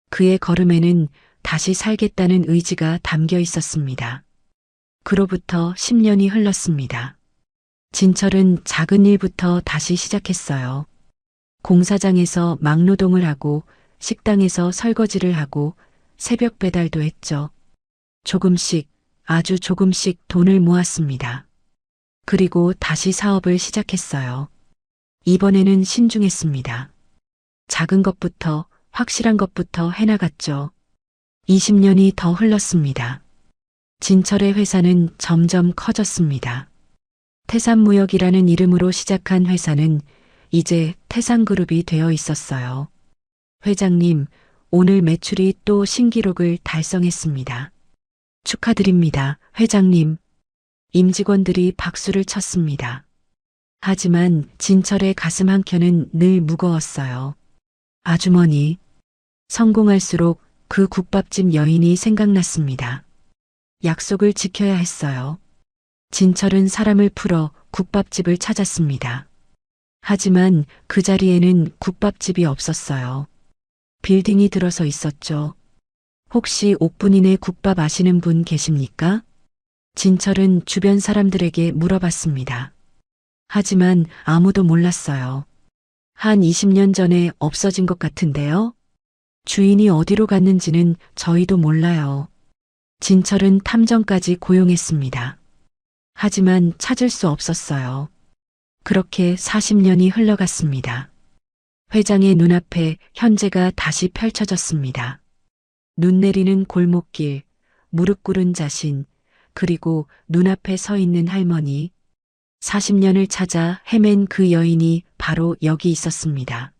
그의 걸음에는 다시 살겠다는 의지가 담겨 있었습니다. 그로부터 10년이 흘렀습니다. 진철은 작은 일부터 다시 시작했어요. 공사장에서 막노동을 하고 식당에서 설거지를 하고 새벽 배달도 했죠. 조금씩, 아주 조금씩 돈을 모았습니다. 그리고 다시 사업을 시작했어요. 이번에는 신중했습니다. 작은 것부터, 확실한 것부터 해나갔죠. 20년이 더 흘렀습니다. 진철의 회사는 점점 커졌습니다. 태산무역이라는 이름으로 시작한 회사는 이제 태산그룹이 되어 있었어요. 회장님, 오늘 매출이 또 신기록을 달성했습니다. 축하드립니다, 회장님. 임직원들이 박수를 쳤습니다. 하지만 진철의 가슴 한켠은 늘 무거웠어요. 아주머니, 성공할수록 그 국밥집 여인이 생각났습니다. 약속을 지켜야 했어요. 진철은 사람을 풀어 국밥집을 찾았습니다. 하지만 그 자리에는 국밥집이 없었어요. 빌딩이 들어서 있었죠. 혹시 옥분이네 국밥 아시는 분 계십니까? 진철은 주변 사람들에게 물어봤습니다. 하지만 아무도 몰랐어요. 한 20년 전에 없어진 것 같은데요? 주인이 어디로 갔는지는 저희도 몰라요. 진철은 탐정까지 고용했습니다. 하지만 찾을 수 없었어요. 그렇게 40년이 흘러갔습니다. 회장의 눈앞에 현재가 다시 펼쳐졌습니다. 눈 내리는 골목길, 무릎 꿇은 자신, 그리고 눈앞에 서 있는 할머니. 40년을 찾아 헤맨 그 여인이 바로 여기 있었습니다.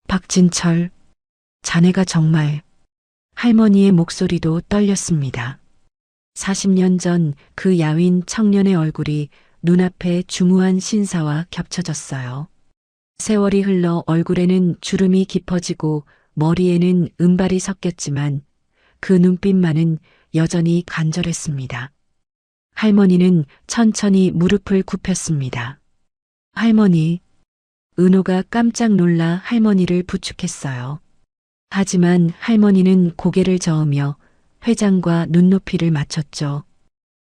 박진철, 자네가 정말... 할머니의 목소리도 떨렸습니다. 40년 전 그 야윈 청년의 얼굴이 눈앞에 중후한 신사와 겹쳐졌어요. 세월이 흘러 얼굴에는 주름이 깊어지고 머리에는 은발이 섞였지만 그 눈빛만은 여전히 간절했습니다. 할머니는 천천히 무릎을 굽혔습니다. 할머니, 은호가 깜짝 놀라 할머니를 부축했어요. 하지만 할머니는 고개를 저으며 회장과 눈높이를 맞췄죠.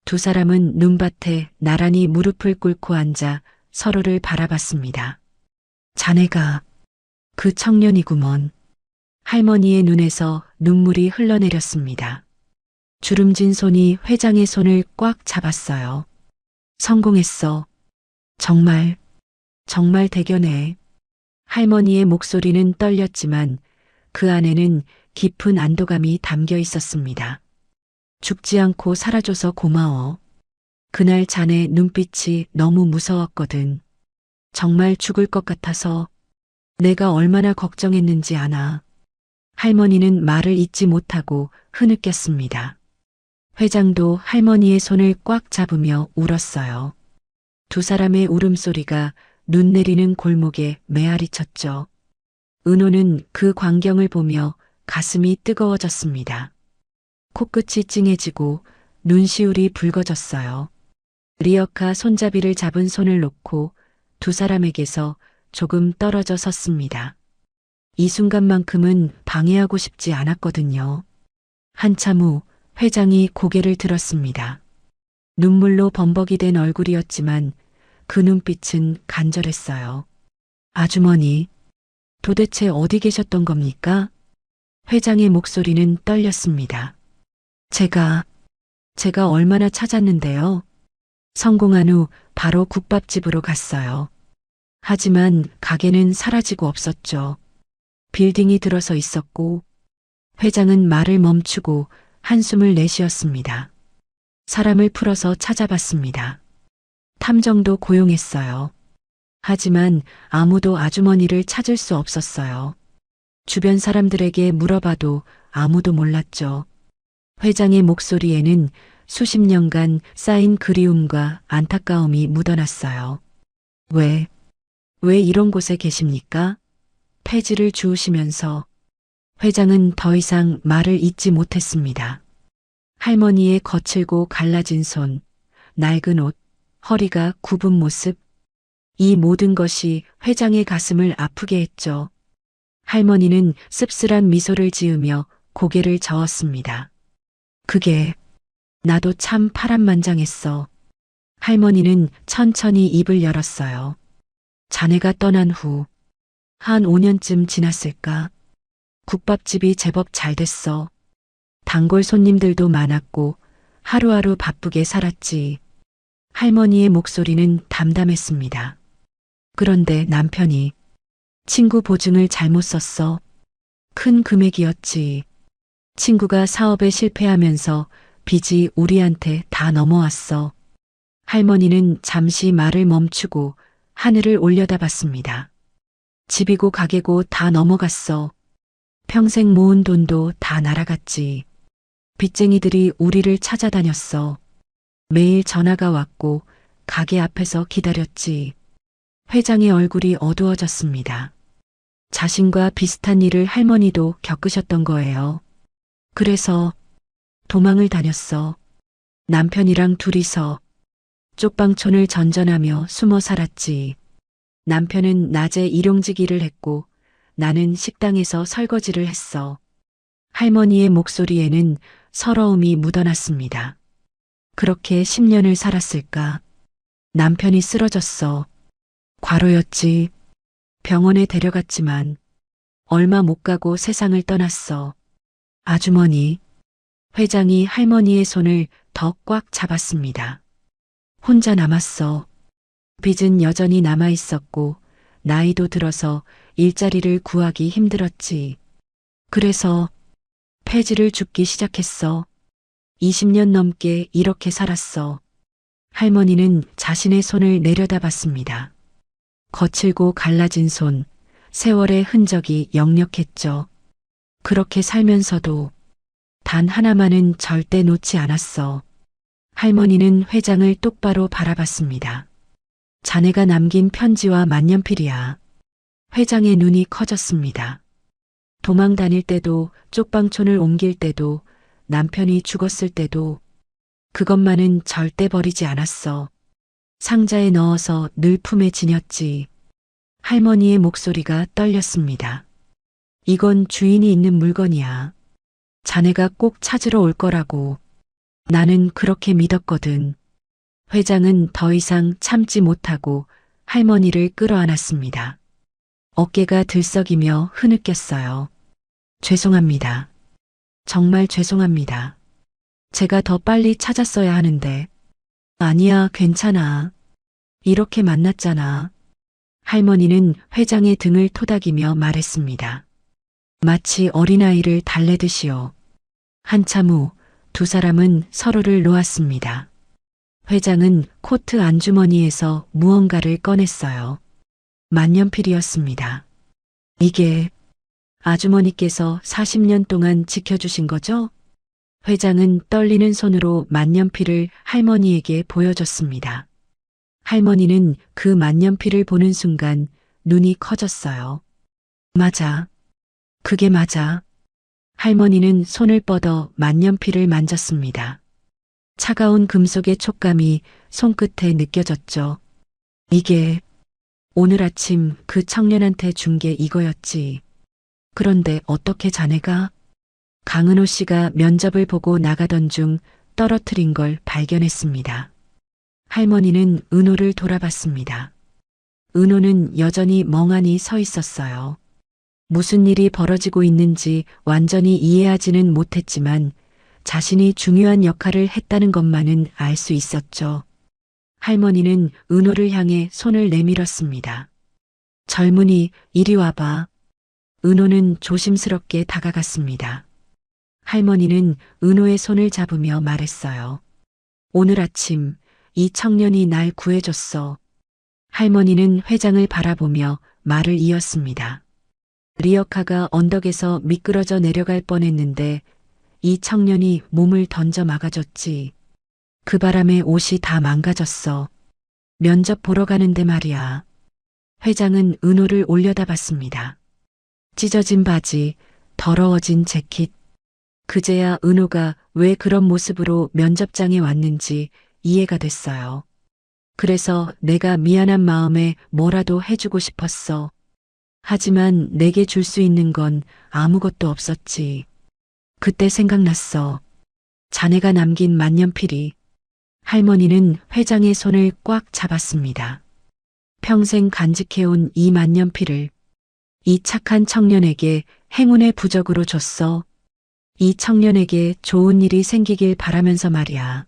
두 사람은 눈밭에 나란히 무릎을 꿇고 앉아 서로를 바라봤습니다. 자네가 그 청년이구먼. 할머니의 눈에서 눈물이 흘러내렸습니다. 주름진 손이 회장의 손을 꽉 잡았어요. 성공했어. 정말, 정말 대견해. 할머니의 목소리는 떨렸지만 그 안에는 깊은 안도감이 담겨 있었습니다. 죽지 않고 살아줘서 고마워. 그날 자네 눈빛이 너무 무서웠거든. 정말 죽을 것 같아서 내가 얼마나 걱정했는지 아나. 할머니는 말을 잇지 못하고 흐느꼈습니다. 회장도 할머니의 손을 꽉 잡으며 울었어요. 두 사람의 울음소리가 눈 내리는 골목에 메아리 쳤죠. 은호는 그 광경을 보며 가슴이 뜨거워졌습니다. 코끝이 찡해지고 눈시울이 붉어졌어요. 리어카 손잡이를 잡은 손을 놓고 두 사람에게서 조금 떨어져 섰습니다. 이 순간만큼은 방해하고 싶지 않았거든요. 한참 후 회장이 고개를 들었습니다. 눈물로 범벅이 된 얼굴이었지만 그 눈빛은 간절했어요. 아주머니, 도대체 어디 계셨던 겁니까? 회장의 목소리는 떨렸습니다. 제가 얼마나 찾았는데요. 성공한 후 바로 국밥집으로 갔어요. 하지만 가게는 사라지고 없었죠. 빌딩이 들어서 있었고, 회장은 말을 멈추고 한숨을 내쉬었습니다. 사람을 풀어서 찾아봤습니다. 탐정도 고용했어요. 하지만 아무도 아주머니를 찾을 수 없었어요. 주변 사람들에게 물어봐도 아무도 몰랐죠. 회장의 목소리에는 수십 년간 쌓인 그리움과 안타까움이 묻어났어요. 왜 이런 곳에 계십니까? 폐지를 주우시면서 회장은 더 이상 말을 잇지 못했습니다. 할머니의 거칠고 갈라진 손, 낡은 옷, 허리가 굽은 모습, 이 모든 것이 회장의 가슴을 아프게 했죠. 할머니는 씁쓸한 미소를 지으며 고개를 저었습니다. 그게 나도 참 파란만장했어. 할머니는 천천히 입을 열었어요. 자네가 떠난 후 한 5년쯤 지났을까? 국밥집이 제법 잘 됐어. 단골 손님들도 많았고 하루하루 바쁘게 살았지. 할머니의 목소리는 담담했습니다. 그런데 남편이 친구 보증을 잘못 썼어. 큰 금액이었지. 친구가 사업에 실패하면서 빚이 우리한테 다 넘어왔어. 할머니는 잠시 말을 멈추고 하늘을 올려다봤습니다. 집이고 가게고 다 넘어갔어. 평생 모은 돈도 다 날아갔지. 빚쟁이들이 우리를 찾아다녔어. 매일 전화가 왔고 가게 앞에서 기다렸지. 회장의 얼굴이 어두워졌습니다. 자신과 비슷한 일을 할머니도 겪으셨던 거예요. 그래서 도망을 다녔어. 남편이랑 둘이서 쪽방촌을 전전하며 숨어 살았지. 남편은 낮에 일용직 일을 했고 나는 식당에서 설거지를 했어. 할머니의 목소리에는 서러움이 묻어났습니다. 그렇게 10년을 살았을까? 남편이 쓰러졌어. 과로였지. 병원에 데려갔지만 얼마 못 가고 세상을 떠났어. 아주머니, 회장이 할머니의 손을 더 꽉 잡았습니다. 혼자 남았어. 빚은 여전히 남아 있었고 나이도 들어서 일자리를 구하기 힘들었지. 그래서 폐지를 줍기 시작했어. 20년 넘게 이렇게 살았어. 할머니는 자신의 손을 내려다봤습니다. 거칠고 갈라진 손, 세월의 흔적이 역력했죠. 그렇게 살면서도 단 하나만은 절대 놓지 않았어. 할머니는 회장을 똑바로 바라봤습니다. 자네가 남긴 편지와 만년필이야. 회장의 눈이 커졌습니다. 도망 다닐 때도, 쪽방촌을 옮길 때도, 남편이 죽었을 때도 그것만은 절대 버리지 않았어. 상자에 넣어서 늘 품에 지녔지. 할머니의 목소리가 떨렸습니다. 이건 주인이 있는 물건이야. 자네가 꼭 찾으러 올 거라고. 나는 그렇게 믿었거든. 회장은 더 이상 참지 못하고 할머니를 끌어안았습니다. 어깨가 들썩이며 흐느꼈어요. 죄송합니다. 정말 죄송합니다. 제가 더 빨리 찾았어야 하는데. 아니야, 괜찮아. 이렇게 만났잖아. 할머니는 회장의 등을 토닥이며 말했습니다. 마치 어린아이를 달래듯이요. 한참 후 두 사람은 서로를 놓았습니다. 회장은 코트 안주머니에서 무언가를 꺼냈어요. 만년필이었습니다. 이게 아주머니께서 40년 동안 지켜주신 거죠? 회장은 떨리는 손으로 만년필을 할머니에게 보여줬습니다. 할머니는 그 만년필을 보는 순간 눈이 커졌어요. 맞아. 그게 맞아. 할머니는 손을 뻗어 만년필을 만졌습니다. 차가운 금속의 촉감이 손끝에 느껴졌죠. 이게 오늘 아침 그 청년한테 준 게 이거였지. 그런데 어떻게 자네가? 강은호 씨가 면접을 보고 나가던 중 떨어뜨린 걸 발견했습니다. 할머니는 은호를 돌아봤습니다. 은호는 여전히 멍하니 서 있었어요. 무슨 일이 벌어지고 있는지 완전히 이해하지는 못했지만 자신이 중요한 역할을 했다는 것만은 알 수 있었죠. 할머니는 은호를 향해 손을 내밀었습니다. 젊은이, 이리 와봐. 은호는 조심스럽게 다가갔습니다. 할머니는 은호의 손을 잡으며 말했어요. 오늘 아침 이 청년이 날 구해줬어. 할머니는 회장을 바라보며 말을 이었습니다. 리어카가 언덕에서 미끄러져 내려갈 뻔했는데 이 청년이 몸을 던져 막아줬지. 그 바람에 옷이 다 망가졌어. 면접 보러 가는데 말이야. 회장은 은호를 올려다봤습니다. 찢어진 바지, 더러워진 재킷. 그제야 은호가 왜 그런 모습으로 면접장에 왔는지 이해가 됐어요. 그래서 내가 미안한 마음에 뭐라도 해주고 싶었어. 하지만 내게 줄 수 있는 건 아무것도 없었지. 그때 생각났어. 자네가 남긴 만년필이. 할머니는 회장의 손을 꽉 잡았습니다. 평생 간직해온 이 만년필을 이 착한 청년에게 행운의 부적으로 줬어. 이 청년에게 좋은 일이 생기길 바라면서 말이야.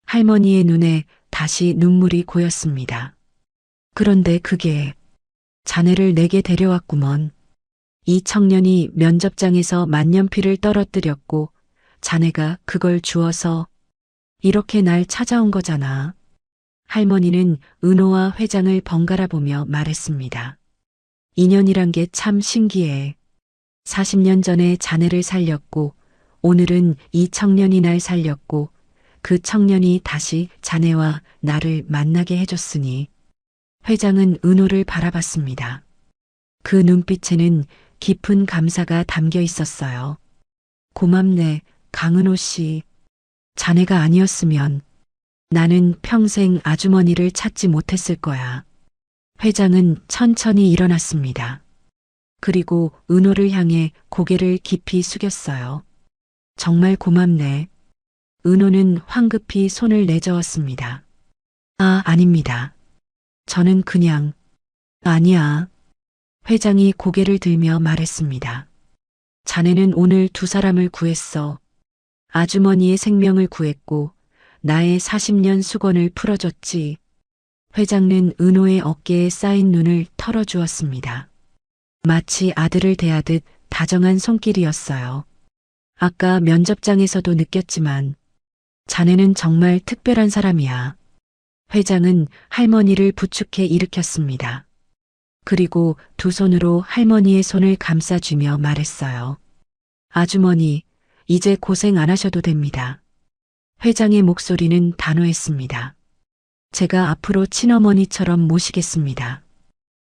할머니의 눈에 다시 눈물이 고였습니다. 그런데 그게 자네를 내게 데려왔구먼. 이 청년이 면접장에서 만년필을 떨어뜨렸고 자네가 그걸 주어서 이렇게 날 찾아온 거잖아. 할머니는 은호와 회장을 번갈아 보며 말했습니다. 인연이란 게 참 신기해. 40년 전에 자네를 살렸고 오늘은 이 청년이 날 살렸고 그 청년이 다시 자네와 나를 만나게 해줬으니. 회장은 은호를 바라봤습니다. 그 눈빛에는 깊은 감사가 담겨 있었어요. 고맙네, 강은호 씨. 자네가 아니었으면 나는 평생 아주머니를 찾지 못했을 거야. 회장은 천천히 일어났습니다. 그리고 은호를 향해 고개를 깊이 숙였어요. 정말 고맙네. 은호는 황급히 손을 내저었습니다. 아, 아닙니다. 저는 그냥... 아니야. 회장이 고개를 들며 말했습니다. 자네는 오늘 두 사람을 구했어. 아주머니의 생명을 구했고 나의 40년 수건을 풀어줬지. 회장은 은호의 어깨에 쌓인 눈을 털어주었습니다. 마치 아들을 대하듯 다정한 손길이었어요. 아까 면접장에서도 느꼈지만 자네는 정말 특별한 사람이야. 회장은 할머니를 부축해 일으켰습니다. 그리고 두 손으로 할머니의 손을 감싸주며 말했어요. 아주머니, 이제 고생 안 하셔도 됩니다. 회장의 목소리는 단호했습니다. 제가 앞으로 친어머니처럼 모시겠습니다.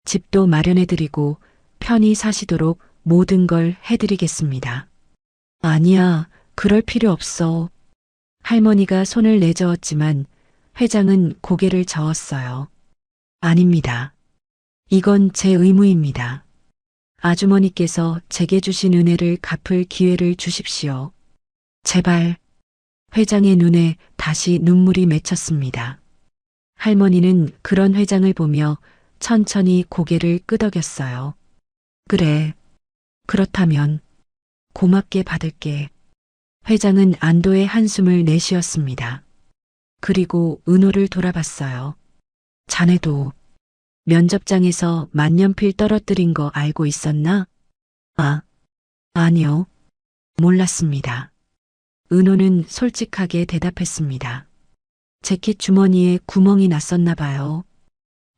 집도 마련해드리고 편히 사시도록 모든 걸 해드리겠습니다. 아니야, 그럴 필요 없어. 할머니가 손을 내저었지만 회장은 고개를 저었어요. 아닙니다. 이건 제 의무입니다. 아주머니께서 제게 주신 은혜를 갚을 기회를 주십시오. 제발. 회장의 눈에 다시 눈물이 맺혔습니다. 할머니는 그런 회장을 보며 천천히 고개를 끄덕였어요. 그래. 그렇다면 고맙게 받을게. 회장은 안도의 한숨을 내쉬었습니다. 그리고 은호를 돌아봤어요. 자네도 면접장에서 만년필 떨어뜨린 거 알고 있었나? 아, 아니요. 몰랐습니다. 은호는 솔직하게 대답했습니다. 재킷 주머니에 구멍이 났었나 봐요.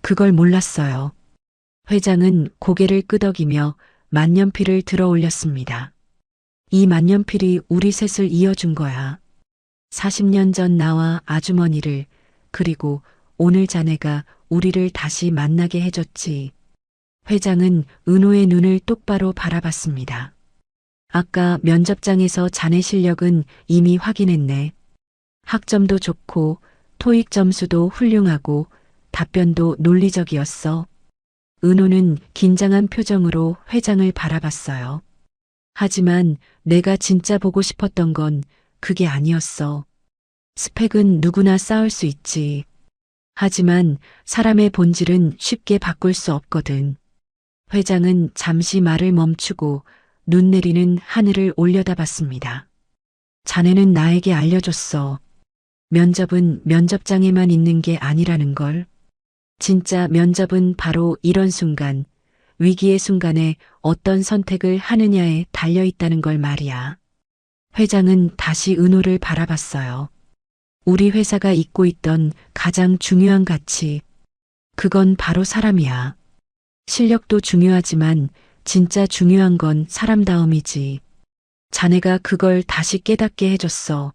그걸 몰랐어요. 회장은 고개를 끄덕이며 만년필을 들어 올렸습니다. 이 만년필이 우리 셋을 이어준 거야. 40년 전 나와 아주머니를, 그리고 오늘 자네가 우리를 다시 만나게 해줬지. 회장은 은호의 눈을 똑바로 바라봤습니다. 아까 면접장에서 자네 실력은 이미 확인했네. 학점도 좋고 토익 점수도 훌륭하고 답변도 논리적이었어. 은호는 긴장한 표정으로 회장을 바라봤어요. 하지만 내가 진짜 보고 싶었던 건 그게 아니었어. 스펙은 누구나 쌓을 수 있지. 하지만 사람의 본질은 쉽게 바꿀 수 없거든. 회장은 잠시 말을 멈추고 눈 내리는 하늘을 올려다봤습니다. 자네는 나에게 알려줬어. 면접은 면접장에만 있는 게 아니라는 걸. 진짜 면접은 바로 이런 순간, 위기의 순간에 어떤 선택을 하느냐에 달려있다는 걸 말이야. 회장은 다시 은호를 바라봤어요. 우리 회사가 잊고 있던 가장 중요한 가치. 그건 바로 사람이야. 실력도 중요하지만 진짜 중요한 건 사람다움이지. 자네가 그걸 다시 깨닫게 해줬어.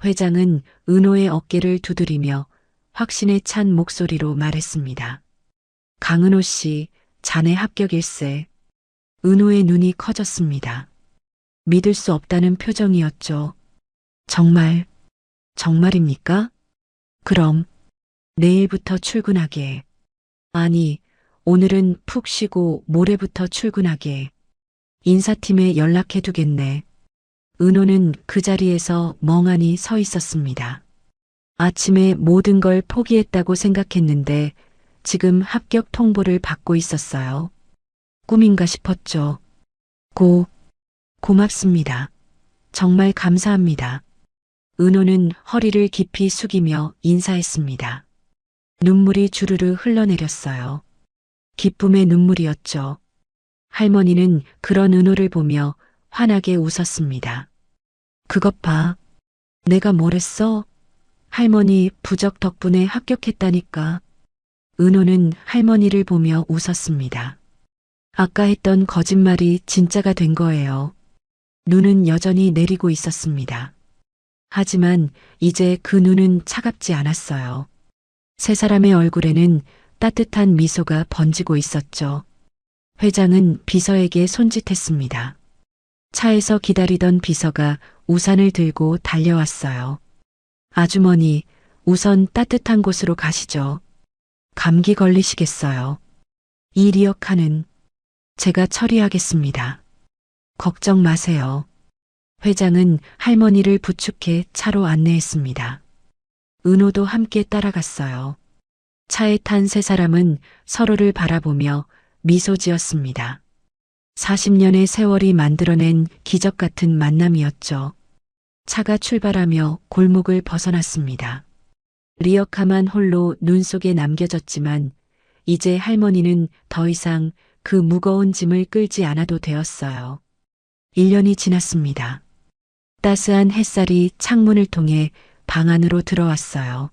회장은 은호의 어깨를 두드리며 확신에 찬 목소리로 말했습니다. 강은호 씨, 자네 합격일세. 은호의 눈이 커졌습니다. 믿을 수 없다는 표정이었죠. 정말, 정말입니까? 그럼 내일부터 출근하게. 아니, 오늘은 푹 쉬고 모레부터 출근하게. 인사팀에 연락해두겠네. 은호는 그 자리에서 멍하니 서 있었습니다. 아침에 모든 걸 포기했다고 생각했는데 지금 합격 통보를 받고 있었어요. 꿈인가 싶었죠. 고맙습니다. 정말 감사합니다. 은호는 허리를 깊이 숙이며 인사했습니다. 눈물이 주르르 흘러내렸어요. 기쁨의 눈물이었죠. 할머니는 그런 은호를 보며 환하게 웃었습니다. 그것 봐. 내가 뭘 했어? 할머니 부적 덕분에 합격했다니까. 은호는 할머니를 보며 웃었습니다. 아까 했던 거짓말이 진짜가 된 거예요. 눈은 여전히 내리고 있었습니다. 하지만 이제 그 눈은 차갑지 않았어요. 세 사람의 얼굴에는 따뜻한 미소가 번지고 있었죠. 회장은 비서에게 손짓했습니다. 차에서 기다리던 비서가 우산을 들고 달려왔어요. 아주머니, 우선 따뜻한 곳으로 가시죠. 감기 걸리시겠어요. 이 리어카는 제가 처리하겠습니다. 걱정 마세요. 회장은 할머니를 부축해 차로 안내했습니다. 은호도 함께 따라갔어요. 차에 탄 세 사람은 서로를 바라보며 미소 지었습니다. 40년의 세월이 만들어낸 기적 같은 만남이었죠. 차가 출발하며 골목을 벗어났습니다. 리어카만 홀로 눈 속에 남겨졌지만 이제 할머니는 더 이상 그 무거운 짐을 끌지 않아도 되었어요. 1년이 지났습니다. 따스한 햇살이 창문을 통해 방 안으로 들어왔어요.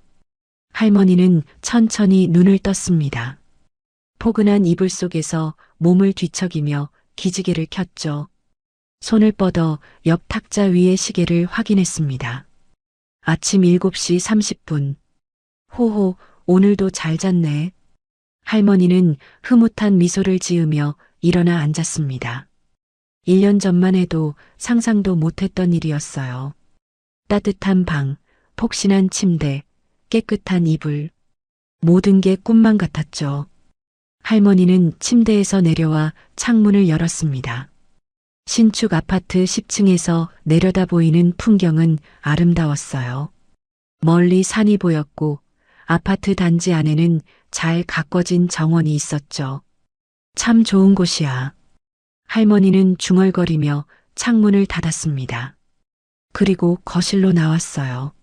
할머니는 천천히 눈을 떴습니다. 포근한 이불 속에서 몸을 뒤척이며 기지개를 켰죠. 손을 뻗어 옆 탁자 위의 시계를 확인했습니다. 아침 7시 30분. 호호, 오늘도 잘 잤네. 할머니는 흐뭇한 미소를 지으며 일어나 앉았습니다. 1년 전만 해도 상상도 못했던 일이었어요. 따뜻한 방, 폭신한 침대, 깨끗한 이불. 모든 게 꿈만 같았죠. 할머니는 침대에서 내려와 창문을 열었습니다. 신축 아파트 10층에서 내려다 보이는 풍경은 아름다웠어요. 멀리 산이 보였고 아파트 단지 안에는 잘 가꿔진 정원이 있었죠. 참 좋은 곳이야. 할머니는 중얼거리며 창문을 닫았습니다. 그리고 거실로 나왔어요.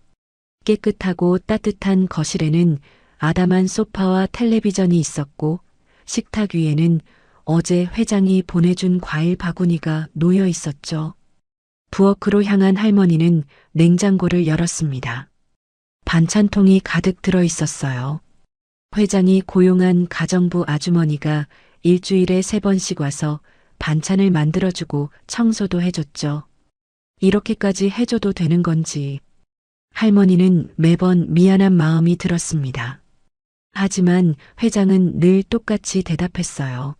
깨끗하고 따뜻한 거실에는 아담한 소파와 텔레비전이 있었고 식탁 위에는 어제 회장이 보내준 과일 바구니가 놓여 있었죠. 부엌으로 향한 할머니는 냉장고를 열었습니다. 반찬통이 가득 들어 있었어요. 회장이 고용한 가정부 아주머니가 일주일에 3번씩 와서 반찬을 만들어주고 청소도 해줬죠. 이렇게까지 해줘도 되는 건지 할머니는 매번 미안한 마음이 들었습니다. 하지만 회장은 늘 똑같이 대답했어요.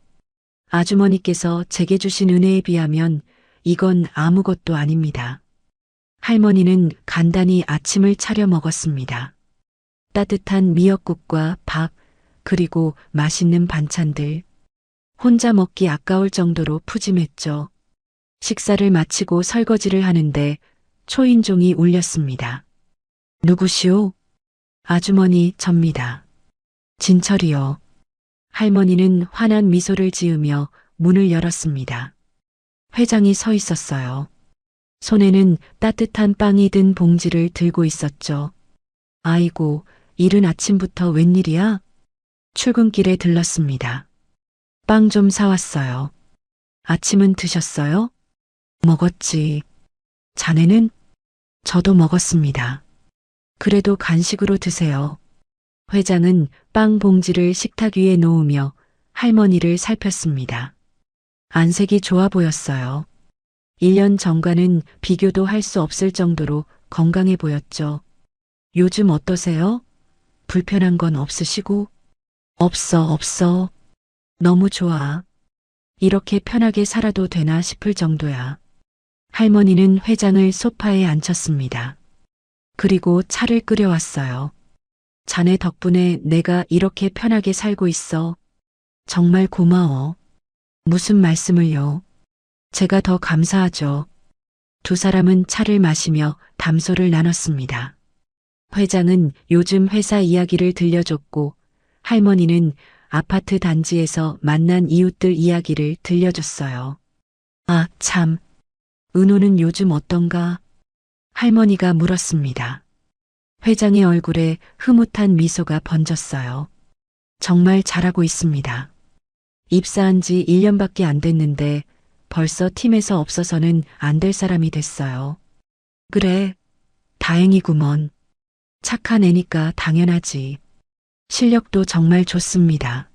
아주머니께서 제게 주신 은혜에 비하면 이건 아무것도 아닙니다. 할머니는 간단히 아침을 차려 먹었습니다. 따뜻한 미역국과 밥, 그리고 맛있는 반찬들. 혼자 먹기 아까울 정도로 푸짐했죠. 식사를 마치고 설거지를 하는데 초인종이 울렸습니다. 누구시오? 아주머니, 접니다. 진철이요. 할머니는 환한 미소를 지으며 문을 열었습니다. 회장이 서 있었어요. 손에는 따뜻한 빵이 든 봉지를 들고 있었죠. 아이고, 이른 아침부터 웬일이야? 출근길에 들렀습니다. 빵 좀 사왔어요. 아침은 드셨어요? 먹었지. 자네는? 저도 먹었습니다. 그래도 간식으로 드세요. 회장은 빵 봉지를 식탁 위에 놓으며 할머니를 살폈습니다. 안색이 좋아 보였어요. 1년 전과는 비교도 할 수 없을 정도로 건강해 보였죠. 요즘 어떠세요? 불편한 건 없으시고? 없어. 너무 좋아. 이렇게 편하게 살아도 되나 싶을 정도야. 할머니는 회장을 소파에 앉혔습니다. 그리고 차를 끓여왔어요. 자네 덕분에 내가 이렇게 편하게 살고 있어. 정말 고마워. 무슨 말씀을요? 제가 더 감사하죠. 두 사람은 차를 마시며 담소를 나눴습니다. 회장은 요즘 회사 이야기를 들려줬고 할머니는 아파트 단지에서 만난 이웃들 이야기를 들려줬어요. 아, 참. 은호는 요즘 어떤가? 할머니가 물었습니다. 회장의 얼굴에 흐뭇한 미소가 번졌어요. 정말 잘하고 있습니다. 입사한 지 1년밖에 안 됐는데 벌써 팀에서 없어서는 안 될 사람이 됐어요. 그래, 다행이구먼. 착한 애니까 당연하지. 실력도 정말 좋습니다.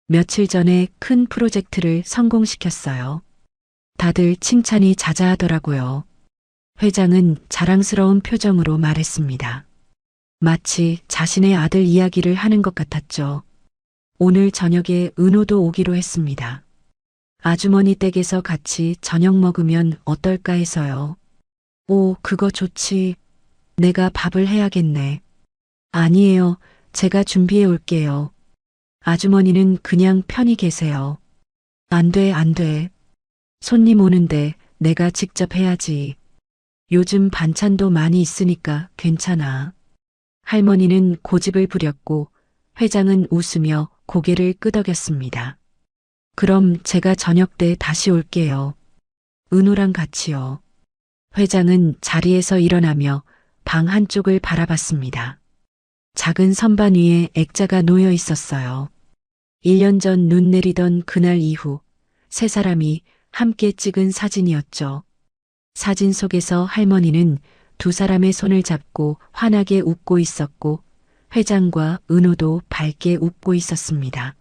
며칠 전에 큰 프로젝트를 성공시켰어요. 다들 칭찬이 자자하더라고요. 회장은 자랑스러운 표정으로 말했습니다. 마치 자신의 아들 이야기를 하는 것 같았죠. 오늘 저녁에 은호도 오기로 했습니다. 아주머니 댁에서 같이 저녁 먹으면 어떨까 해서요. 오, 그거 좋지. 내가 밥을 해야겠네. 아니에요. 제가 준비해 올게요. 아주머니는 그냥 편히 계세요. 안 돼, 안 돼. 손님 오는데 내가 직접 해야지. 요즘 반찬도 많이 있으니까 괜찮아. 할머니는 고집을 부렸고 회장은 웃으며 고개를 끄덕였습니다. 그럼 제가 저녁 때 다시 올게요. 은호랑 같이요. 회장은 자리에서 일어나며 방 한쪽을 바라봤습니다. 작은 선반 위에 액자가 놓여 있었어요. 1년 전 눈 내리던 그날 이후 세 사람이 함께 찍은 사진이었죠. 사진 속에서 할머니는 두 사람의 손을 잡고 환하게 웃고 있었고 회장과 은호도 밝게 웃고 있었습니다.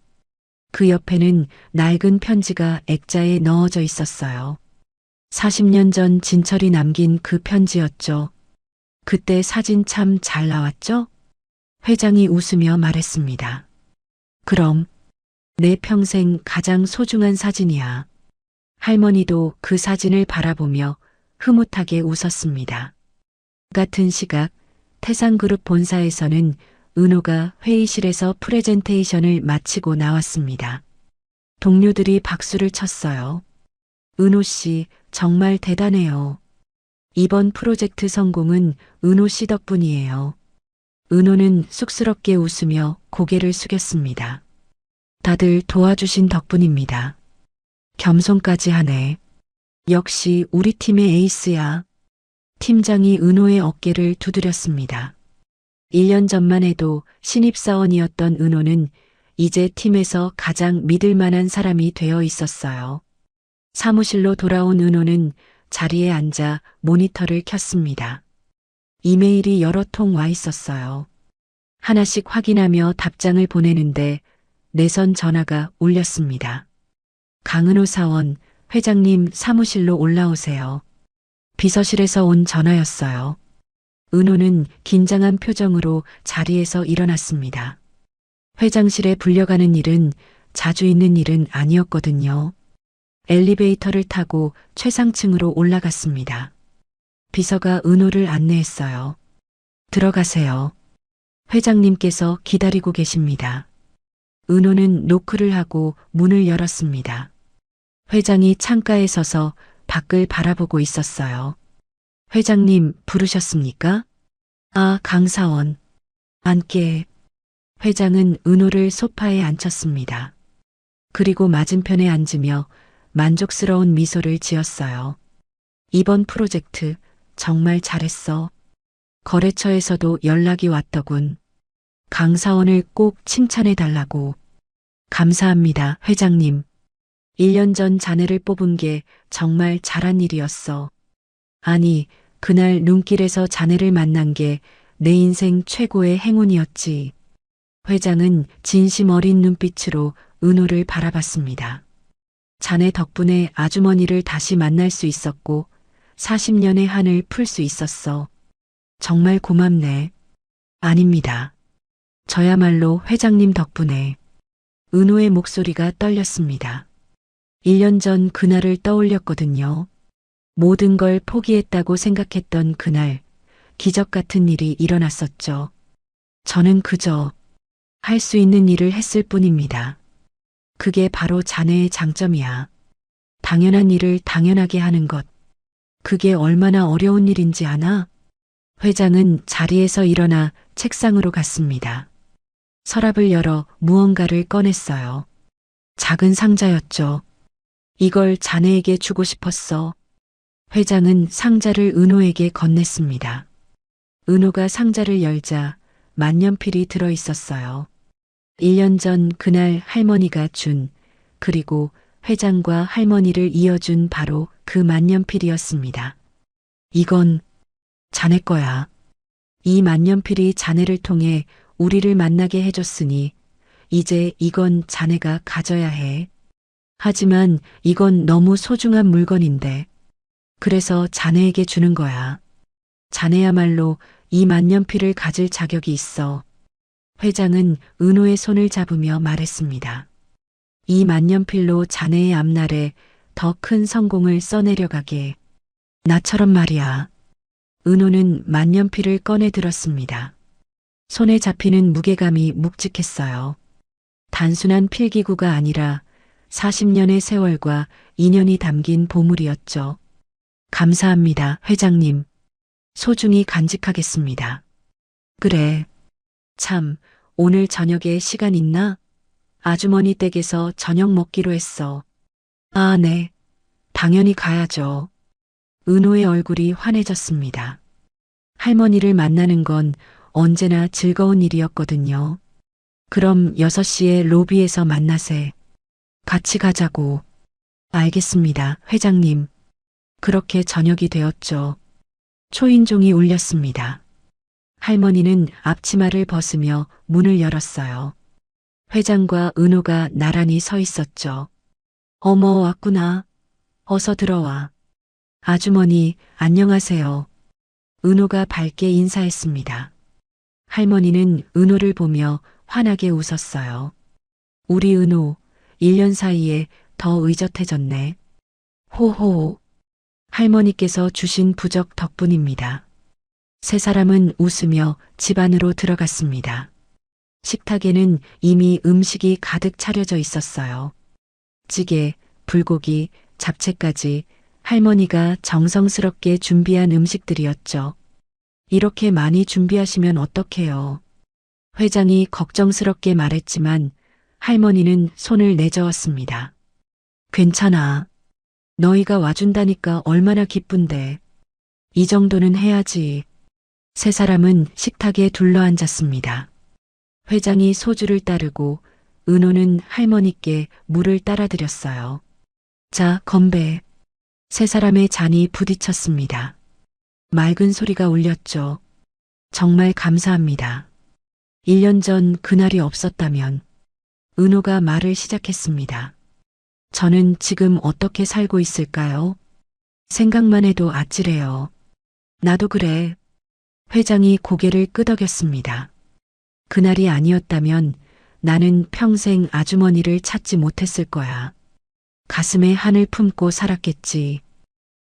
그 옆에는 낡은 편지가 액자에 넣어져 있었어요. 40년 전 진철이 남긴 그 편지였죠. 그때 사진 참 잘 나왔죠? 회장이 웃으며 말했습니다. 그럼 내 평생 가장 소중한 사진이야. 할머니도 그 사진을 바라보며 흐뭇하게 웃었습니다. 같은 시각 태상그룹 본사에서는 은호가 회의실에서 프레젠테이션을 마치고 나왔습니다. 동료들이 박수를 쳤어요. 은호 씨 정말 대단해요. 이번 프로젝트 성공은 은호 씨 덕분이에요. 은호는 쑥스럽게 웃으며 고개를 숙였습니다. 다들 도와주신 덕분입니다. 겸손까지 하네. 역시 우리 팀의 에이스야. 팀장이 은호의 어깨를 두드렸습니다. 1년 전만 해도 신입사원이었던 은호는 이제 팀에서 가장 믿을 만한 사람이 되어 있었어요. 사무실로 돌아온 은호는 자리에 앉아 모니터를 켰습니다. 이메일이 여러 통 와 있었어요. 하나씩 확인하며 답장을 보내는데 내선 전화가 울렸습니다. 강은호 사원, 회장님 사무실로 올라오세요. 비서실에서 온 전화였어요. 은호는 긴장한 표정으로 자리에서 일어났습니다. 회장실에 불려가는 일은 자주 있는 일은 아니었거든요. 엘리베이터를 타고 최상층으로 올라갔습니다. 비서가 은호를 안내했어요. 들어가세요. 회장님께서 기다리고 계십니다. 은호는 노크를 하고 문을 열었습니다. 회장이 창가에 서서 밖을 바라보고 있었어요. 회장님 부르셨습니까? 아, 강사원. 앉게. 회장은 은호를 소파에 앉혔습니다. 그리고 맞은편에 앉으며 만족스러운 미소를 지었어요. 이번 프로젝트 정말 잘했어. 거래처에서도 연락이 왔더군. 강사원을 꼭 칭찬해 달라고. 감사합니다, 회장님. 1년 전 자네를 뽑은 게 정말 잘한 일이었어. 아니, 그날 눈길에서 자네를 만난 게 내 인생 최고의 행운이었지. 회장은 진심 어린 눈빛으로 은호를 바라봤습니다. 자네 덕분에 아주머니를 다시 만날 수 있었고 40년의 한을 풀 수 있었어. 정말 고맙네. 아닙니다. 저야말로 회장님 덕분에. 은호의 목소리가 떨렸습니다. 1년 전 그날을 떠올렸거든요. 모든 걸 포기했다고 생각했던 그날, 기적 같은 일이 일어났었죠. 저는 그저 할 수 있는 일을 했을 뿐입니다. 그게 바로 자네의 장점이야. 당연한 일을 당연하게 하는 것. 그게 얼마나 어려운 일인지 아나? 회장은 자리에서 일어나 책상으로 갔습니다. 서랍을 열어 무언가를 꺼냈어요. 작은 상자였죠. 이걸 자네에게 주고 싶었어. 회장은 상자를 은호에게 건넸습니다. 은호가 상자를 열자 만년필이 들어 있었어요. 1년 전 그날 할머니가 준, 그리고 회장과 할머니를 이어준 바로 그 만년필이었습니다. 이건 자네 거야. 이 만년필이 자네를 통해 우리를 만나게 해줬으니 이제 이건 자네가 가져야 해. 하지만 이건 너무 소중한 물건인데. 그래서 자네에게 주는 거야. 자네야말로 이 만년필을 가질 자격이 있어. 회장은 은호의 손을 잡으며 말했습니다. 이 만년필로 자네의 앞날에 더 큰 성공을 써내려가게. 나처럼 말이야. 은호는 만년필을 꺼내 들었습니다. 손에 잡히는 무게감이 묵직했어요. 단순한 필기구가 아니라 40년의 세월과 인연이 담긴 보물이었죠. 감사합니다, 회장님. 소중히 간직하겠습니다. 그래. 참, 오늘 저녁에 시간 있나? 아주머니 댁에서 저녁 먹기로 했어. 아, 네. 당연히 가야죠. 은호의 얼굴이 환해졌습니다. 할머니를 만나는 건 언제나 즐거운 일이었거든요. 그럼 6시에 로비에서 만나세. 같이 가자고. 알겠습니다, 회장님. 그렇게 저녁이 되었죠. 초인종이 울렸습니다. 할머니는 앞치마를 벗으며 문을 열었어요. 회장과 은호가 나란히 서 있었죠. 어머, 왔구나. 어서 들어와. 아주머니, 안녕하세요. 은호가 밝게 인사했습니다. 할머니는 은호를 보며 환하게 웃었어요. 우리 은호, 1년 사이에 더 의젓해졌네. 호호. 할머니께서 주신 부적 덕분입니다. 세 사람은 웃으며 집 안으로 들어갔습니다. 식탁에는 이미 음식이 가득 차려져 있었어요. 찌개, 불고기, 잡채까지 할머니가 정성스럽게 준비한 음식들이었죠. 이렇게 많이 준비하시면 어떡해요? 회장이 걱정스럽게 말했지만 할머니는 손을 내저었습니다. 괜찮아. 너희가 와준다니까 얼마나 기쁜데. 이 정도는 해야지. 세 사람은 식탁에 둘러앉았습니다. 회장이 소주를 따르고 은호는 할머니께 물을 따라드렸어요. 자, 건배. 세 사람의 잔이 부딪혔습니다. 맑은 소리가 울렸죠. 정말 감사합니다. 1년 전 그날이 없었다면. 은호가 말을 시작했습니다. 저는 지금 어떻게 살고 있을까요? 생각만 해도 아찔해요. 나도 그래. 회장이 고개를 끄덕였습니다. 그날이 아니었다면 나는 평생 아주머니를 찾지 못했을 거야. 가슴에 한을 품고 살았겠지.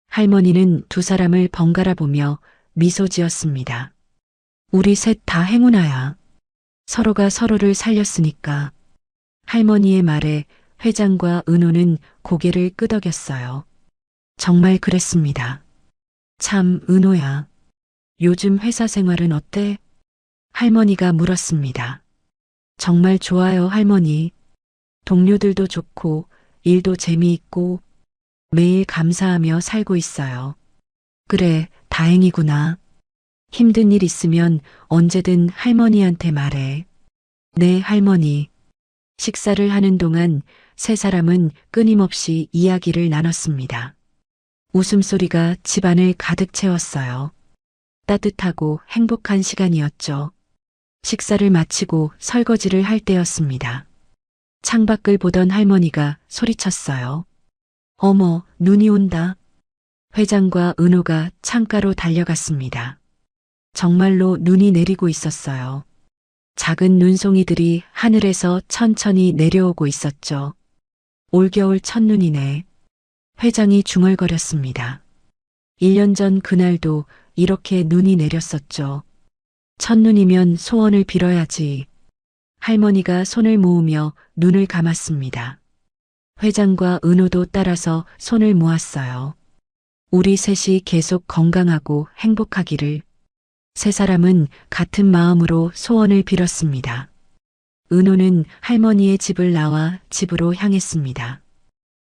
할머니는 두 사람을 번갈아 보며 미소 지었습니다. 우리 셋 다 행운아야. 서로가 서로를 살렸으니까. 할머니의 말에 회장과 은호는 고개를 끄덕였어요. 정말 그랬습니다. 참, 은호야. 요즘 회사 생활은 어때? 할머니가 물었습니다. 정말 좋아요, 할머니. 동료들도 좋고, 일도 재미있고, 매일 감사하며 살고 있어요. 그래, 다행이구나. 힘든 일 있으면 언제든 할머니한테 말해. 네, 할머니. 식사를 하는 동안 세 사람은 끊임없이 이야기를 나눴습니다. 웃음소리가 집안을 가득 채웠어요. 따뜻하고 행복한 시간이었죠. 식사를 마치고 설거지를 할 때였습니다. 창밖을 보던 할머니가 소리쳤어요. 어머, 눈이 온다. 회장과 은호가 창가로 달려갔습니다. 정말로 눈이 내리고 있었어요. 작은 눈송이들이 하늘에서 천천히 내려오고 있었죠. 올겨울 첫눈이네. 회장이 중얼거렸습니다. 1년 전 그날도 이렇게 눈이 내렸었죠. 첫눈이면 소원을 빌어야지. 할머니가 손을 모으며 눈을 감았습니다. 회장과 은호도 따라서 손을 모았어요. 우리 셋이 계속 건강하고 행복하기를. 세 사람은 같은 마음으로 소원을 빌었습니다. 은호는 할머니의 집을 나와 집으로 향했습니다.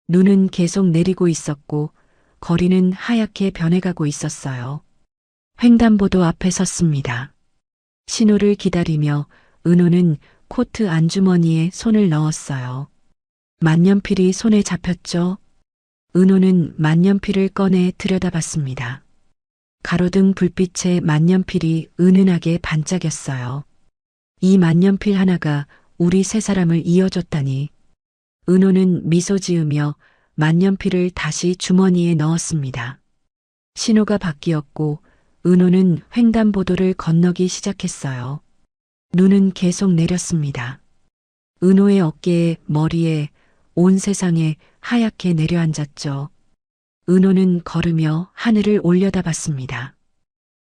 눈은 계속 내리고 있었고 거리는 하얗게 변해가고 있었어요. 횡단보도 앞에 섰습니다. 신호를 기다리며 은호는 코트 안주머니에 손을 넣었어요. 만년필이 손에 잡혔죠. 은호는 만년필을 꺼내 들여다봤습니다. 가로등 불빛에 만년필이 은은하게 반짝였어요. 이 만년필 하나가 우리 세 사람을 이어줬다니. 은호는 미소 지으며 만년필을 다시 주머니에 넣었습니다. 신호가 바뀌었고 은호는 횡단보도를 건너기 시작했어요. 눈은 계속 내렸습니다. 은호의 어깨에, 머리에, 온 세상에 하얗게 내려앉았죠. 은호는 걸으며 하늘을 올려다봤습니다.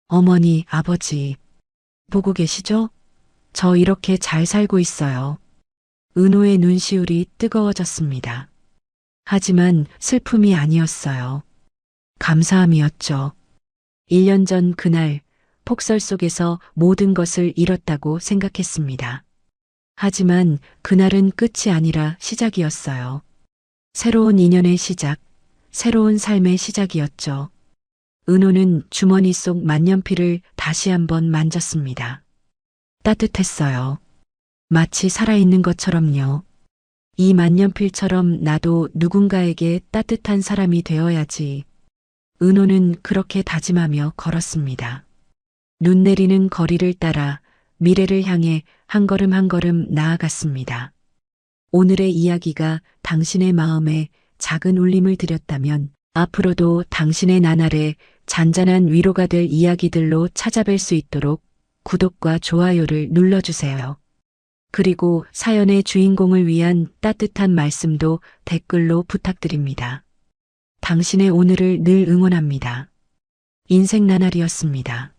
어머니, 아버지, 보고 계시죠? 저 이렇게 잘 살고 있어요. 은호의 눈시울이 뜨거워졌습니다. 하지만 슬픔이 아니었어요. 감사함이었죠. 1년 전 그날 폭설 속에서 모든 것을 잃었다고 생각했습니다. 하지만 그날은 끝이 아니라 시작이었어요. 새로운 인연의 시작, 새로운 삶의 시작이었죠. 은호는 주머니 속 만년필을 다시 한번 만졌습니다. 따뜻했어요. 마치 살아있는 것처럼요. 이 만년필처럼 나도 누군가에게 따뜻한 사람이 되어야지. 은호는 그렇게 다짐하며 걸었습니다. 눈 내리는 거리를 따라 미래를 향해 한 걸음 한 걸음 나아갔습니다. 오늘의 이야기가 당신의 마음에 작은 울림을 드렸다면 앞으로도 당신의 나날에 잔잔한 위로가 될 이야기들로 찾아뵐 수 있도록 구독과 좋아요를 눌러주세요. 그리고 사연의 주인공을 위한 따뜻한 말씀도 댓글로 부탁드립니다. 당신의 오늘을 늘 응원합니다. 인생 나날이었습니다.